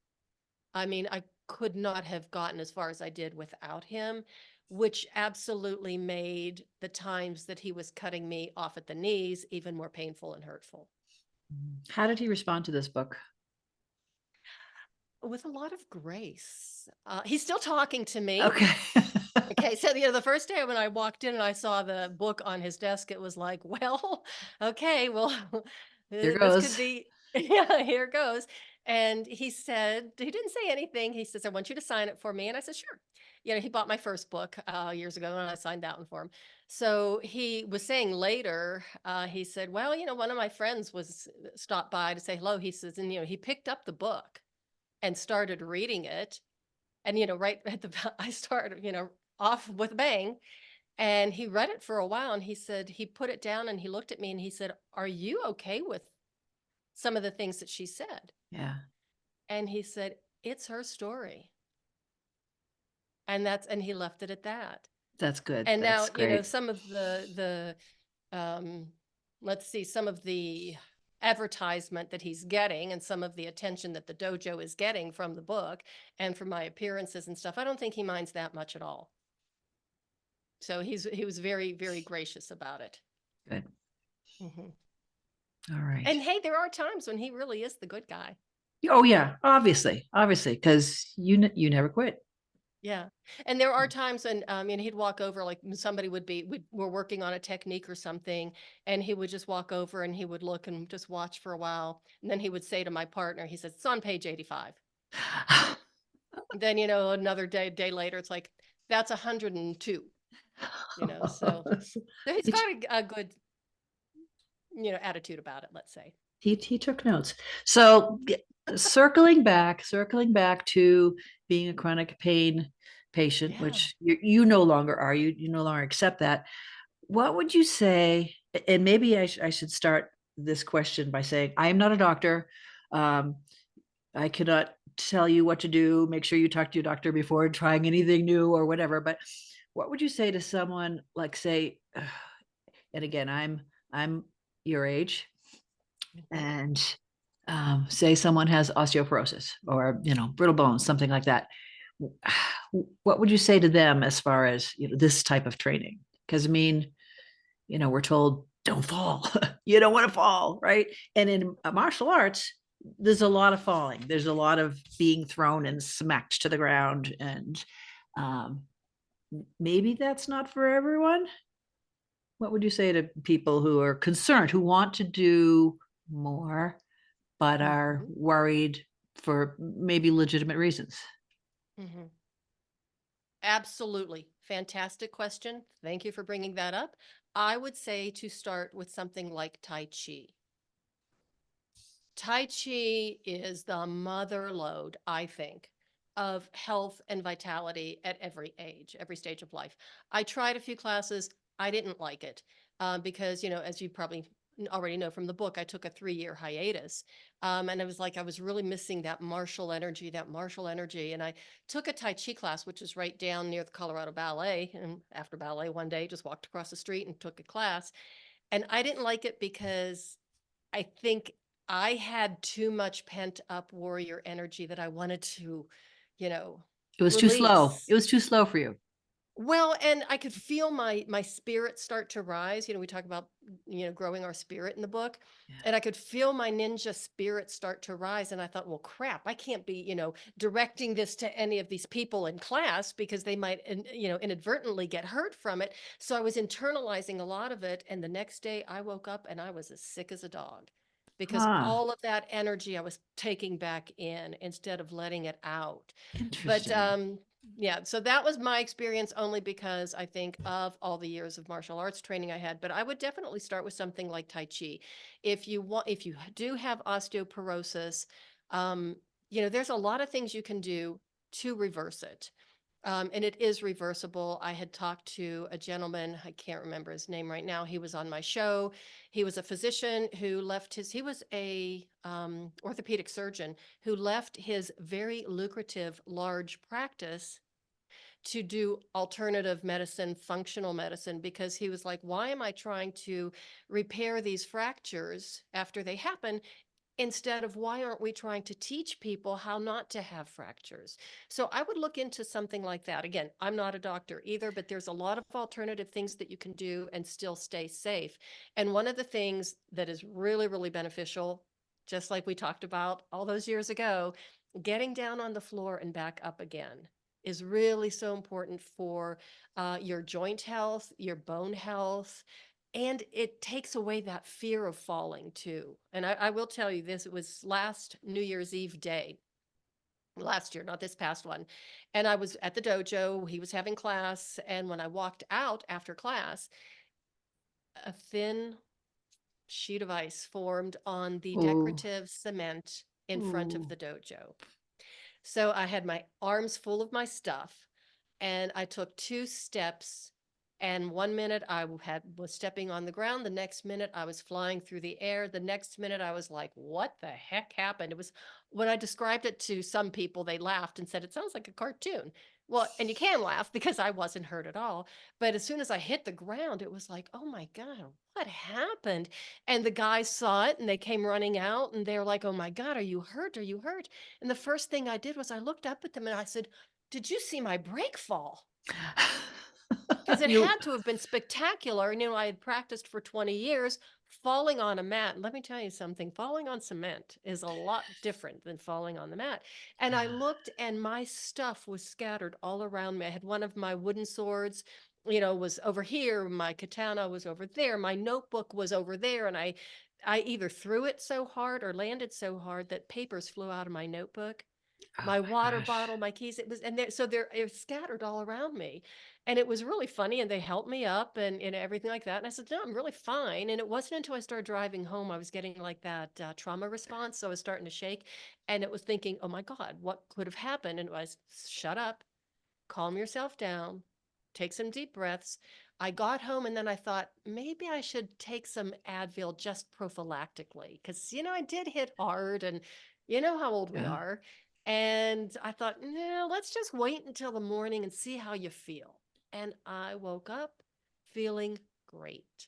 Speaker 2: I mean, I could not have gotten as far as I did without him, which absolutely made the times that he was cutting me off at the knees even more painful and hurtful.
Speaker 1: How did he respond to this book?
Speaker 2: With a lot of grace. He's still talking to me.
Speaker 1: Okay.
Speaker 2: Okay, so the first day when I walked in and I saw the book on his desk, it was like, well, okay, well,
Speaker 1: Here
Speaker 2: this could
Speaker 1: goes.
Speaker 2: be, yeah, here goes. And he said, he didn't say anything. He says, I want you to sign it for me. And I said, sure. He bought my first book years ago and I signed that one for him. So he was saying later, he said, well, one of my friends stopped by to say hello. He says, and, he picked up the book and started reading it. And, right at I started, off with a bang. And he read it for a while and he said, he put it down and he looked at me and he said, are you okay with some of the things that she said?
Speaker 1: Yeah,
Speaker 2: And he said, it's her story. And he left it at that.
Speaker 1: that's good.
Speaker 2: And now,
Speaker 1: That's great.
Speaker 2: some of um, let's see, some of the advertisement that he's getting and some of the attention that the dojo is getting from the book and from my appearances and stuff, I don't think he minds that much at all. So he was very, very gracious about it.
Speaker 1: Good.
Speaker 2: Mhm.
Speaker 1: All right.
Speaker 2: And hey, there are times when he really is the good guy.
Speaker 1: Oh yeah, obviously, because you never quit.
Speaker 2: Yeah. And there are times when, he'd walk over, like somebody we're working on a technique or something, and he would just walk over and he would look and just watch for a while. And then he would say to my partner, he says, it's on page 85. Then, another day later, it's like, that's 102, so he's got a good, attitude about it, let's say.
Speaker 1: He took notes. So circling back to being a chronic pain patient,
Speaker 2: Yeah.
Speaker 1: which you no longer are. You no longer accept that. What would you say? And maybe I should start this question by saying I am not a doctor. Um, I cannot tell you what to do. Make sure you talk to your doctor before trying anything new or whatever. But what would you say to someone like, say, and again, I'm your age,
Speaker 2: Mhm.
Speaker 1: and say someone has osteoporosis or brittle bones, something like that. What would you say to them as far as this type of training? Because I mean, we're told don't fall. You don't want to fall, right? And in martial arts, there's a lot of falling. There's a lot of being thrown and smacked to the ground, and um, maybe that's not for everyone. What would you say to people who are concerned, who want to do more, but are
Speaker 2: Mhm.
Speaker 1: worried for maybe legitimate reasons?
Speaker 2: Mhm. Absolutely. Fantastic question. Thank you for bringing that up. I would say to start with something like Tai Chi. Tai Chi is the mother lode, I think, of health and vitality at every age, every stage of life. I tried a few classes. I didn't like it because, as you probably already know from the book, I took a 3-year hiatus. And it was like I was really missing that martial energy, that martial energy. And I took a Tai Chi class, which is right down near the Colorado Ballet. And after ballet one day, just walked across the street and took a class. And I didn't like it because I think I had too much pent up warrior energy that I wanted to, you know,
Speaker 1: It was too slow. It
Speaker 2: release.
Speaker 1: was too slow for you.
Speaker 2: Well, and I could feel my spirit start to rise. We talk about, growing our spirit in the book.
Speaker 1: Yeah.
Speaker 2: And I could feel my ninja spirit start to rise. And I thought, well, crap, I can't be, directing this to any of these people in class because they might, inadvertently get hurt from it. So I was internalizing a lot of it. And the next day I woke up and I was as sick as a dog because
Speaker 1: Huh.
Speaker 2: all of that energy I was taking back in instead of letting it out. But
Speaker 1: Interesting.
Speaker 2: yeah, so that was my experience only because I think of all the years of martial arts training I had. But I would definitely start with something like Tai Chi. If you do have osteoporosis, um, there's a lot of things you can do to reverse it. And it is reversible. I had talked to a gentleman, I can't remember his name right now. He was on my show. He was a physician who he was a orthopedic surgeon who left his very lucrative large practice to do alternative medicine, functional medicine, because he was like, why am I trying to repair these fractures after they happen? Instead of why aren't we trying to teach people how not to have fractures? So I would look into something like that. Again, I'm not a doctor either, but there's a lot of alternative things that you can do and still stay safe. And one of the things that is really, really beneficial, just like we talked about all those years ago, getting down on the floor and back up again is really so important for your joint health, your bone health, and it takes away that fear of falling too. And I will tell you this, it was last New Year's Eve day, last year, not this past one. And I was at the dojo, he was having class. And when I walked out after class, a thin sheet of ice formed on the
Speaker 1: Oh.
Speaker 2: decorative cement in front of
Speaker 1: Ooh.
Speaker 2: the dojo. So I had my arms full of my stuff and I took 2 steps. And 1 minute was stepping on the ground. The next minute I was flying through the air. The next minute I was like, what the heck happened? It was when I described it to some people, they laughed and said, it sounds like a cartoon. Well, and you can laugh because I wasn't hurt at all. But as soon as I hit the ground, it was like, oh my God, what happened? And the guys saw it and they came running out and they're like, oh my God, are you hurt? Are you hurt? And the first thing I did was I looked up at them and I said, did you see my break fall? Because it
Speaker 1: You
Speaker 2: had to have been spectacular. I had practiced for 20 years falling on a mat. Let me tell you something, falling on cement is a lot different than falling on the mat. And I
Speaker 1: yeah.
Speaker 2: looked and my stuff was scattered all around me. I had one of my wooden swords, was over here. My katana was over there. My notebook was over there. And I either threw it so hard or landed so hard that papers flew out of my notebook,
Speaker 1: Oh
Speaker 2: my
Speaker 1: my
Speaker 2: water
Speaker 1: gosh.
Speaker 2: bottle, my keys. It was scattered all around me. And it was really funny. And they helped me up and everything like that. And I said, no, I'm really fine. And it wasn't until I started driving home, I was getting like that trauma response. So I was starting to shake and it was thinking, oh my God, what could have happened? And it was shut up, calm yourself down, take some deep breaths. I got home and then I thought maybe I should take some Advil just prophylactically because, I did hit hard and you know how old we
Speaker 1: Yeah.
Speaker 2: are. And I thought, no, let's just wait until the morning and see how you feel. And I woke up feeling great.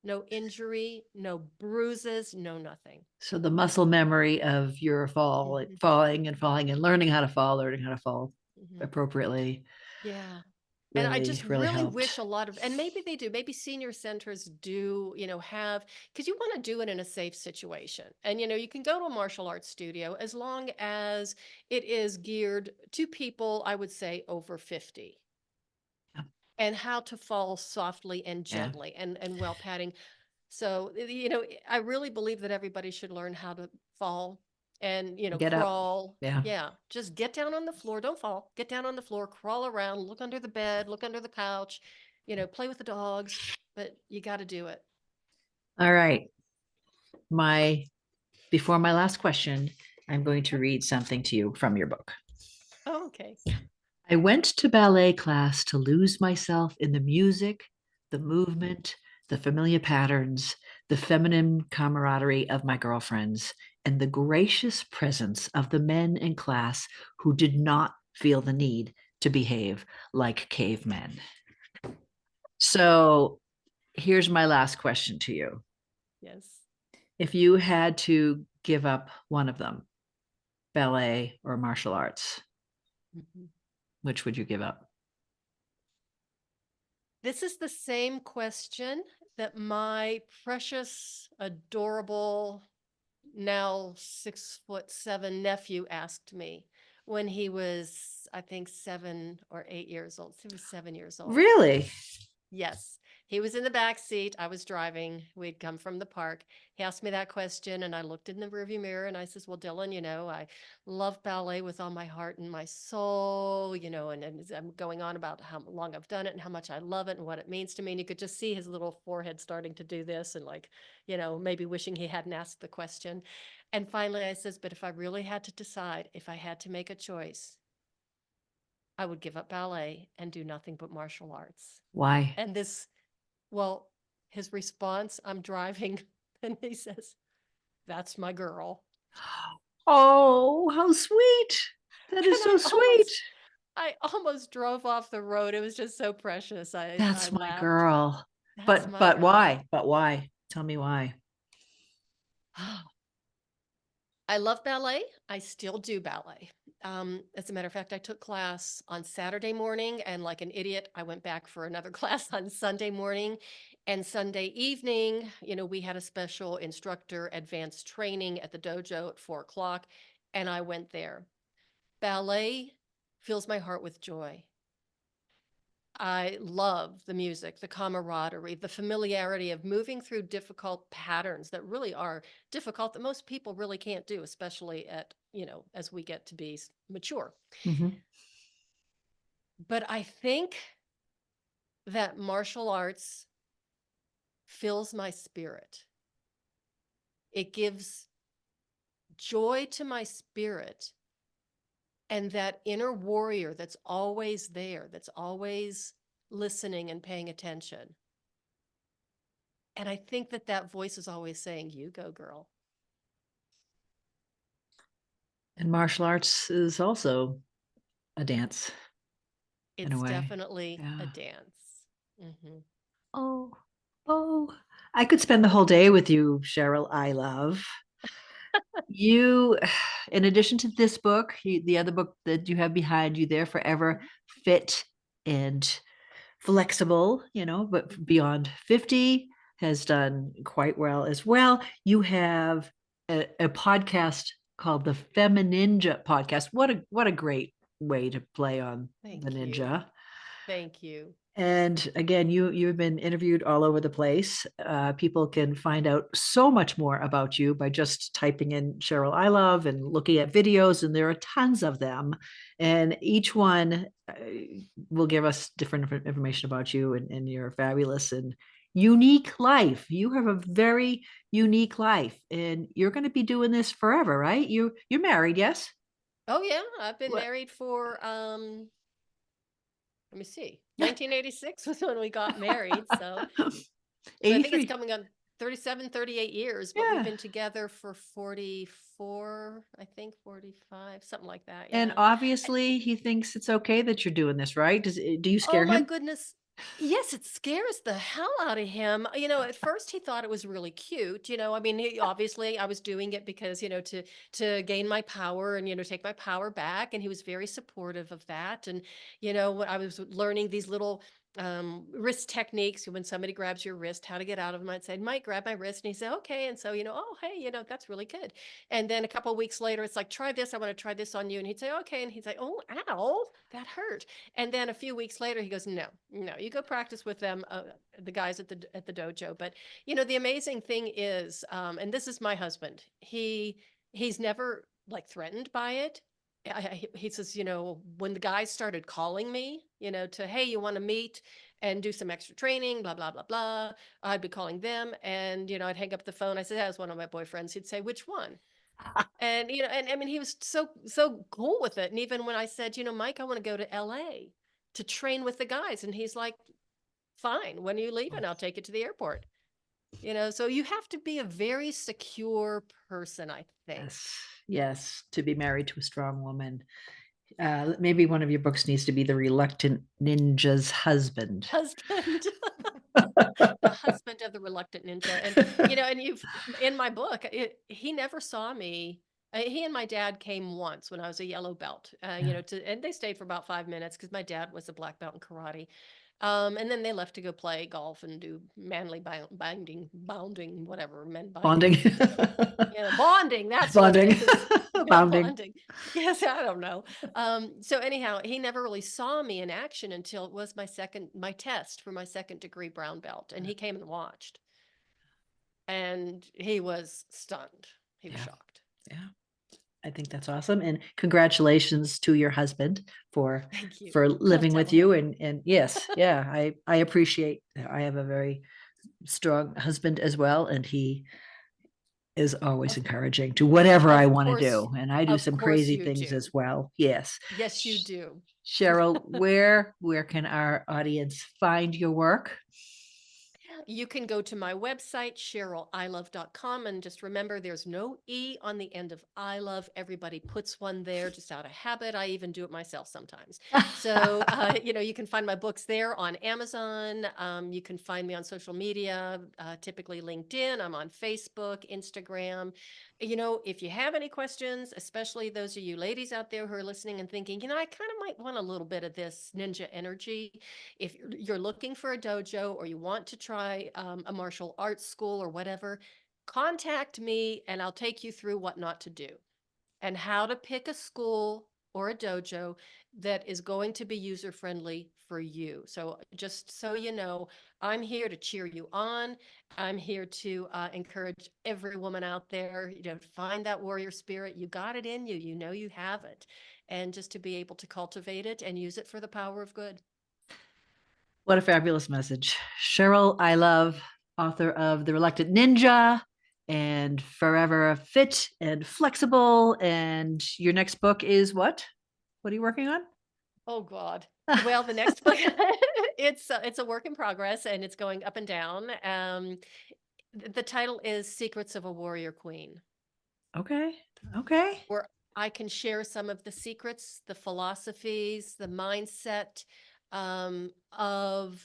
Speaker 2: No injury, no bruises, no nothing.
Speaker 1: So the muscle memory of your
Speaker 2: Mhm,
Speaker 1: falling and falling and learning how to fall
Speaker 2: mhm.
Speaker 1: appropriately
Speaker 2: Yeah. And I
Speaker 1: really,
Speaker 2: just
Speaker 1: really
Speaker 2: really wish
Speaker 1: helped.
Speaker 2: a lot of, and maybe they do, maybe senior centers do, have, because you want to do it in a safe situation. And, you can go to a martial arts studio as long as it is geared to people, I would say, over 50
Speaker 1: Yeah.
Speaker 2: and how to fall softly and
Speaker 1: Yeah.
Speaker 2: gently and well padding. So, I really believe that everybody should learn how to fall and,
Speaker 1: Get up.
Speaker 2: crawl.
Speaker 1: Yeah.
Speaker 2: Yeah. Just get down on the floor. Don't fall. Get down on the floor, crawl around, look under the bed, look under the couch, play with the dogs, but you got to do it.
Speaker 1: All right. My Before my last question, I'm going to read something to you from your book.
Speaker 2: Oh, okay.
Speaker 1: I went to ballet class to lose myself in the music, the movement, the familiar patterns, the feminine camaraderie of my girlfriends, and the gracious presence of the men in class who did not feel the need to behave like cavemen. So here's my last question to you.
Speaker 2: Yes.
Speaker 1: If you had to give up one of them, ballet or martial arts,
Speaker 2: Mhm.
Speaker 1: which would you give up?
Speaker 2: This is the same question that my precious, adorable, now 6'7" nephew asked me when he was, I think, 7 or 8 years old. He was 7 years old.
Speaker 1: Really?
Speaker 2: Yes. He was in the back seat. I was driving. We'd come from the park. He asked me that question, and I looked in the rearview mirror and I says, well, Dylan, I love ballet with all my heart and my soul, and I'm going on about how long I've done it and how much I love it and what it means to me. And you could just see his little forehead starting to do this and like, maybe wishing he hadn't asked the question. And finally I says, but if I really had to decide, if I had to make a choice, I would give up ballet and do nothing but martial arts.
Speaker 1: Why?
Speaker 2: And well, his response, I'm driving, and he says, that's my girl.
Speaker 1: Oh, how sweet. That
Speaker 2: And
Speaker 1: is so sweet.
Speaker 2: I almost drove off the road. It was just so precious. I
Speaker 1: That's my
Speaker 2: laughed.
Speaker 1: girl.
Speaker 2: That's
Speaker 1: But
Speaker 2: my
Speaker 1: but
Speaker 2: girl.
Speaker 1: why? But why? Tell me why.
Speaker 2: I love ballet. I still do ballet. As a matter of fact, I took class on Saturday morning, and like an idiot, I went back for another class on Sunday morning. And Sunday evening, we had a special instructor advanced training at the dojo at 4 o'clock, and I went there. Ballet fills my heart with joy. I love the music, the camaraderie, the familiarity of moving through difficult patterns that really are difficult that most people really can't do, especially as we get to be mature.
Speaker 1: Mhm.
Speaker 2: But I think that martial arts fills my spirit. It gives joy to my spirit, and that inner warrior that's always there, that's always listening and paying attention. And I think that voice is always saying, you go, girl.
Speaker 1: And martial arts is also a dance in a
Speaker 2: It's
Speaker 1: way.
Speaker 2: definitely a
Speaker 1: Yeah.
Speaker 2: dance. Hmm.
Speaker 1: Oh, oh. I could spend the whole day with you, Cheryl Ilov. You, in addition to this book, the other book that you have behind you there, Forever Fit and Flexible, but Beyond 50 has done quite well as well. You have a podcast called the Femininja podcast. What a great way to play on the
Speaker 2: Thank you.
Speaker 1: ninja.
Speaker 2: Thank you.
Speaker 1: And again, you've been interviewed all over the place. People can find out so much more about you by just typing in Cheryl Ilov and looking at videos, and there are tons of them. And each one will give us different information about you and your fabulous and unique life. You have a very unique life, and you're going to be doing this forever, right? You're married, yes?
Speaker 2: Oh yeah, I've been
Speaker 1: What?
Speaker 2: married for let me see. 1986 was when we got married, so I think it's
Speaker 1: 83.
Speaker 2: coming on 37, 38 years, but we've
Speaker 1: Yeah.
Speaker 2: been together for 44, I think 45, something like that.
Speaker 1: And
Speaker 2: Yeah.
Speaker 1: obviously, he thinks it's okay that you're doing this, right? Do you
Speaker 2: Oh
Speaker 1: scare
Speaker 2: my
Speaker 1: him?
Speaker 2: goodness. Yes, it scares the hell out of him. At first he thought it was really cute. I mean, obviously I was doing it because, to gain my power and, take my power back. And he was very supportive of that. And, when I was learning these little wrist techniques, when somebody grabs your wrist, how to get out of them, I'd say, Mike, grab my wrist. And he'd say, okay. And so, oh, hey, that's really good. And then a couple of weeks later, it's like, try this. I want to try this on you. And he'd say, okay. And he'd say, oh, ow, that hurt. And then a few weeks later, he goes, no, you go practice with them, the guys at the dojo. But the amazing thing is, and this is my husband. He he's never like threatened by it. He says, when the guys started calling me, to, hey, you want to meet and do some extra training, blah, blah, blah, blah. I'd be calling them and, I'd hang up the phone. I said, that was one of my boyfriends. He'd say, which one? And, and I mean, he was so cool with it. And even when I said, Mike, I want to go to LA to train with the guys. And he's like, fine, when are you leaving? I'll take you to the airport. So you have to be a very secure person, I think.
Speaker 1: Yes, yes, to be married to a strong woman. Maybe one of your books needs to be The Reluctant Ninja's Husband.
Speaker 2: Husband. The husband of the reluctant ninja. And in my book, he never saw me. He and my dad came once when I was a yellow belt, and they stayed for about 5 minutes because my dad was a black belt in karate. And then they left to go play golf and do manly bounding, whatever, men binding.
Speaker 1: Bonding.
Speaker 2: Bonding. That's
Speaker 1: Bonding.
Speaker 2: what it is.
Speaker 1: Bounding.
Speaker 2: Bonding. Yes, I don't know. So anyhow, he never really saw me in action until it was my test for my second degree brown belt. And he came and watched. And he was stunned. He was shocked.
Speaker 1: Yeah. I think that's awesome. And congratulations to your husband for
Speaker 2: Thank you.
Speaker 1: for
Speaker 2: I'll
Speaker 1: living
Speaker 2: tell
Speaker 1: with
Speaker 2: him.
Speaker 1: you. And yes, yeah, I appreciate I have a very strong husband as well. And he is always
Speaker 2: Of,
Speaker 1: encouraging to whatever I
Speaker 2: of
Speaker 1: want to
Speaker 2: course,
Speaker 1: do. And I do
Speaker 2: of
Speaker 1: some
Speaker 2: course
Speaker 1: crazy
Speaker 2: you
Speaker 1: things
Speaker 2: do.
Speaker 1: as well. Yes.
Speaker 2: Yes, you do.
Speaker 1: Cheryl, where can our audience find your work?
Speaker 2: You can go to my website, CherylIlov.com, and just remember there's no E on the end of I love. Everybody puts one there just out of habit. I even do it myself sometimes. So, you can find my books there on Amazon. You can find me on social media, typically LinkedIn. I'm on Facebook, Instagram. If you have any questions, especially those of you ladies out there who are listening and thinking, I kind of might want a little bit of this ninja energy. If you're looking for a dojo or you want to try a martial arts school or whatever, contact me and I'll take you through what not to do and how to pick a school or a dojo that is going to be user friendly for you. So just so you know, I'm here to cheer you on. I'm here to encourage every woman out there, find that warrior spirit. You got it in you. You know you have it. And just to be able to cultivate it and use it for the power of good.
Speaker 1: What a fabulous message. Cheryl Ilov, author of The Reluctant Ninja and Forever Fit and Flexible. And your next book is what? What are you working on?
Speaker 2: Oh God. Well, the next book, it's a work in progress and it's going up and down. The title is Secrets of a Warrior Queen,
Speaker 1: Okay. Okay.
Speaker 2: where I can share some of the secrets, the philosophies, the mindset of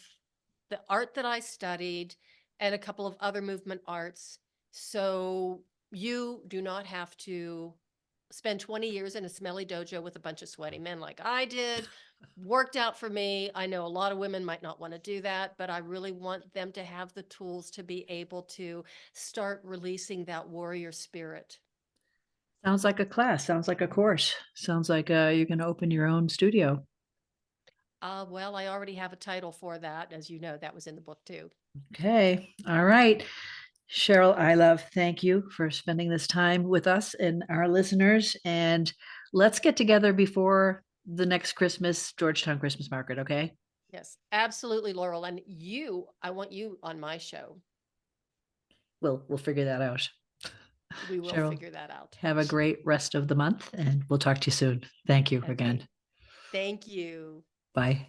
Speaker 2: the art that I studied and a couple of other movement arts. So you do not have to spend 20 years in a smelly dojo with a bunch of sweaty men like I did. Worked out for me. I know a lot of women might not want to do that, but I really want them to have the tools to be able to start releasing that warrior spirit.
Speaker 1: Sounds like a class. Sounds like a course. Sounds like you're going to open your own studio.
Speaker 2: Well, I already have a title for that. As you know, that was in the book too.
Speaker 1: Okay. All right. Cheryl Ilov, thank you for spending this time with us and our listeners. And let's get together before the next Christmas, Georgetown Christmas Market. Okay.
Speaker 2: Yes, absolutely, Laurel. And I want you on my show.
Speaker 1: We'll figure that out.
Speaker 2: We will
Speaker 1: Cheryl,
Speaker 2: figure that out.
Speaker 1: have a great rest of the month and we'll talk to you soon. Thank you
Speaker 2: Okay.
Speaker 1: again.
Speaker 2: Thank you.
Speaker 1: Bye.